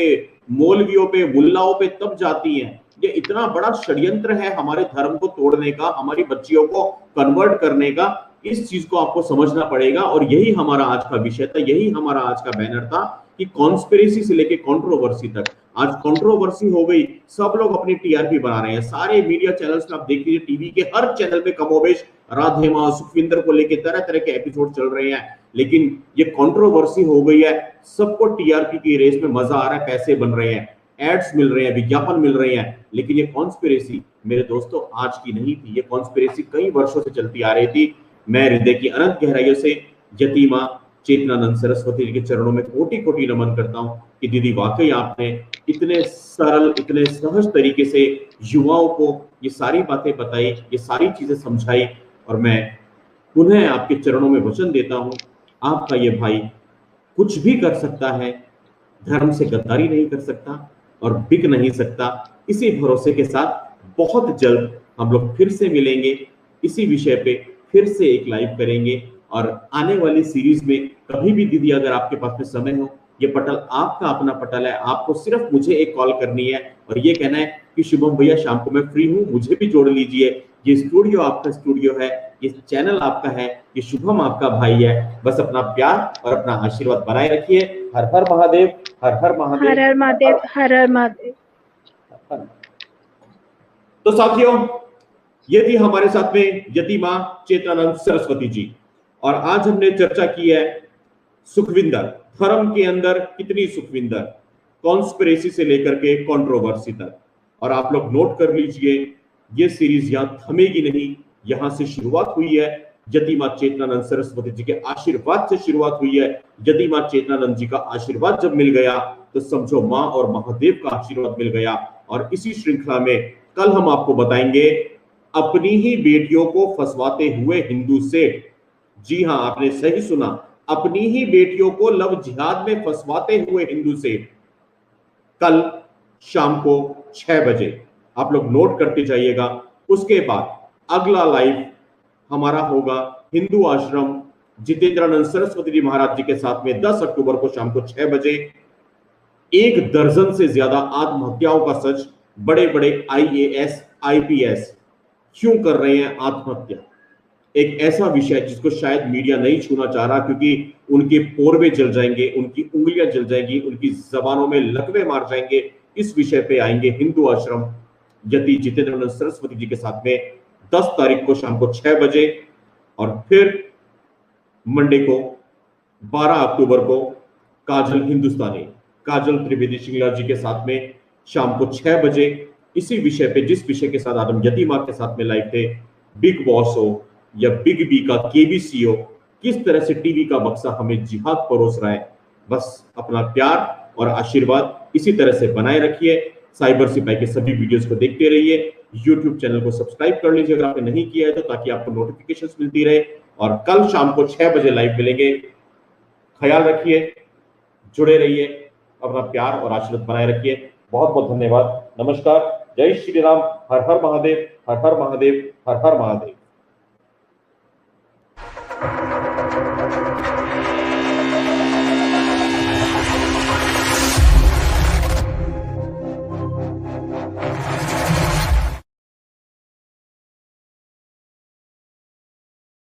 मौलवियों पे, मुल्लाओं पे तब जाती हैं। ये इतना बड़ा षड्यंत्र है हमारे धर्म को तोड़ने का, हमारी बच्चियों को कन्वर्ट करने का। इस चीज को आपको समझना पड़ेगा। और यही हमारा आज का विषय था, यही हमारा आज का बैनर था कि कॉन्स्पिरेसी से लेके कंट्रोवर्सी तक। आज कंट्रोवर्सी हो गई, सब लोग अपनी टीआरपी बना रहे हैं। सारे मीडिया चैनल्स में आप देख लीजिए, टीवी के हर चैनल पे कमोबेश राधे माँ, सुखविंदर को लेके तरह तरह के एपिसोड चल रहे हैं। लेकिन ये कंट्रोवर्सी हो गई है, सबको टीआरपी की रेस में मजा आ रहा है, पैसे बन रहे हैं, एड्स मिल रहे हैं, विज्ञापन मिल रहे हैं। लेकिन ये कॉन्स्पिरेसी मेरे दोस्तों आज की नहीं थी, ये कॉन्स्पिरेसी कई वर्षों से चलती आ रही थी। मैं हृदय की अनंत गहराइयों से यति माँ चेतनानंद सरस्वती के चरणों में कोटि कोटि नमन करता हूँ कि दीदी वाकई आपने इतने सरल, इतने सहज तरीके से युवाओं को ये सारी बातें बताई, ये सारी चीजें समझाई। और मैं पुनः आपके चरणों में वचन देता हूँ, आपका ये भाई कुछ भी कर सकता है, धर्म से गद्दारी नहीं कर सकता और बिक नहीं सकता। इसी भरोसे के साथ बहुत जल्द हम लोग फिर से मिलेंगे, इसी विषय पे फिर से एक लाइव करेंगे। और आने वाली सीरीज में कभी भी दीदी अगर आपके पास में समय हो, ये पटल आपका अपना पटल है, आपको सिर्फ मुझे एक कॉल करनी है और ये कहना है कि शुभम भैया शाम को मैं फ्री हूँ, मुझे भी जोड़ लीजिए। ये स्टूडियो आपका स्टूडियो है, ये चैनल आपका है, ये शुभम आपका भाई है। बस अपना प्यार और अपना आशीर्वाद बनाए रखिए। हर हर महादेव, हर हर महादेव, हर हर महादेव, हर हर महादेव। तो साथियों, ये थी हमारे साथ में यति माँ चेतनानंद सरस्वती जी। और आज हमने चर्चा की है सुखविंदर, धर्म के अंदर कितनी सुखविंदर, कॉन्स्पिरेसी से लेकर के कंट्रोवर्सी तक। और आप लोग नोट कर लीजिए, ये सीरीज यहां थमेगी नहीं, यहां से शुरुआत हुई है। यदि मां चेतनानंद सरस्वती जी के आशीर्वाद से शुरुआत हुई है। यदि मां चेतनानंद जी का आशीर्वाद जब मिल गया तो समझो मां और महादेव का आशीर्वाद मिल गया। और इसी श्रृंखला में कल हम आपको बताएंगे अपनी ही बेटियों को फंसवाते हुए हिंदू सेठ। जी हां, आपने सही सुना, अपनी ही बेटियों को लव जिहाद में फंसवाते हुए हिंदू सेठ। कल शाम को 6 बजे आप लोग नोट करते जाइएगा। उसके बाद अगला लाइव हमारा होगा हिंदू आश्रम जितेंद्रानंद सरस्वती जी महाराज जी के साथ में 10 अक्टूबर को शाम को 6 बजे। 1 दर्जन से ज्यादा आत्महत्याओं का सच, बड़े बड़े IAS IPS क्यों कर रहे हैं आत्महत्या, एक ऐसा विषय जिसको शायद मीडिया नहीं छूना चाह रहा, क्योंकि उनके पोरवे जल जाएंगे, उनकी उंगलियां जल जाएंगी, उनकी जबानों में लकवे मार जाएंगे। इस विषय पे आएंगे हिंदू आश्रम यति जितेंद्रानंद सरस्वती जी के साथ में 10 तारीख को शाम को 6 बजे। और फिर मंडे को 12 अक्टूबर को काजल हिंदुस्तानी, काजल त्रिवेदी सिंगला जी के साथ में शाम को 6 बजे इसी विषय पे, जिस विषय के साथ आदम यति मां के साथ में लाइव थे, बिग बॉस हो या बिग बी का KBC हो, किस तरह से टीवी का बक्सा हमें जिहाद परोस रहा है। बस अपना प्यार और आशीर्वाद इसी तरह से बनाए रखिए। साइबर सिपाही के सभी वीडियोस को देखते रहिए। YouTube चैनल को सब्सक्राइब कर लीजिए अगर आपने नहीं किया है तो, ताकि आपको नोटिफिकेशंस मिलती रहे। और कल शाम को 6 बजे लाइव मिलेंगे। ख्याल रखिए, जुड़े रहिए, अपना प्यार और आशीर्वाद बनाए रखिए। बहुत बहुत धन्यवाद। नमस्कार, जय श्री राम, हर हर महादेव, हर हर महादेव, हर हर महादेव।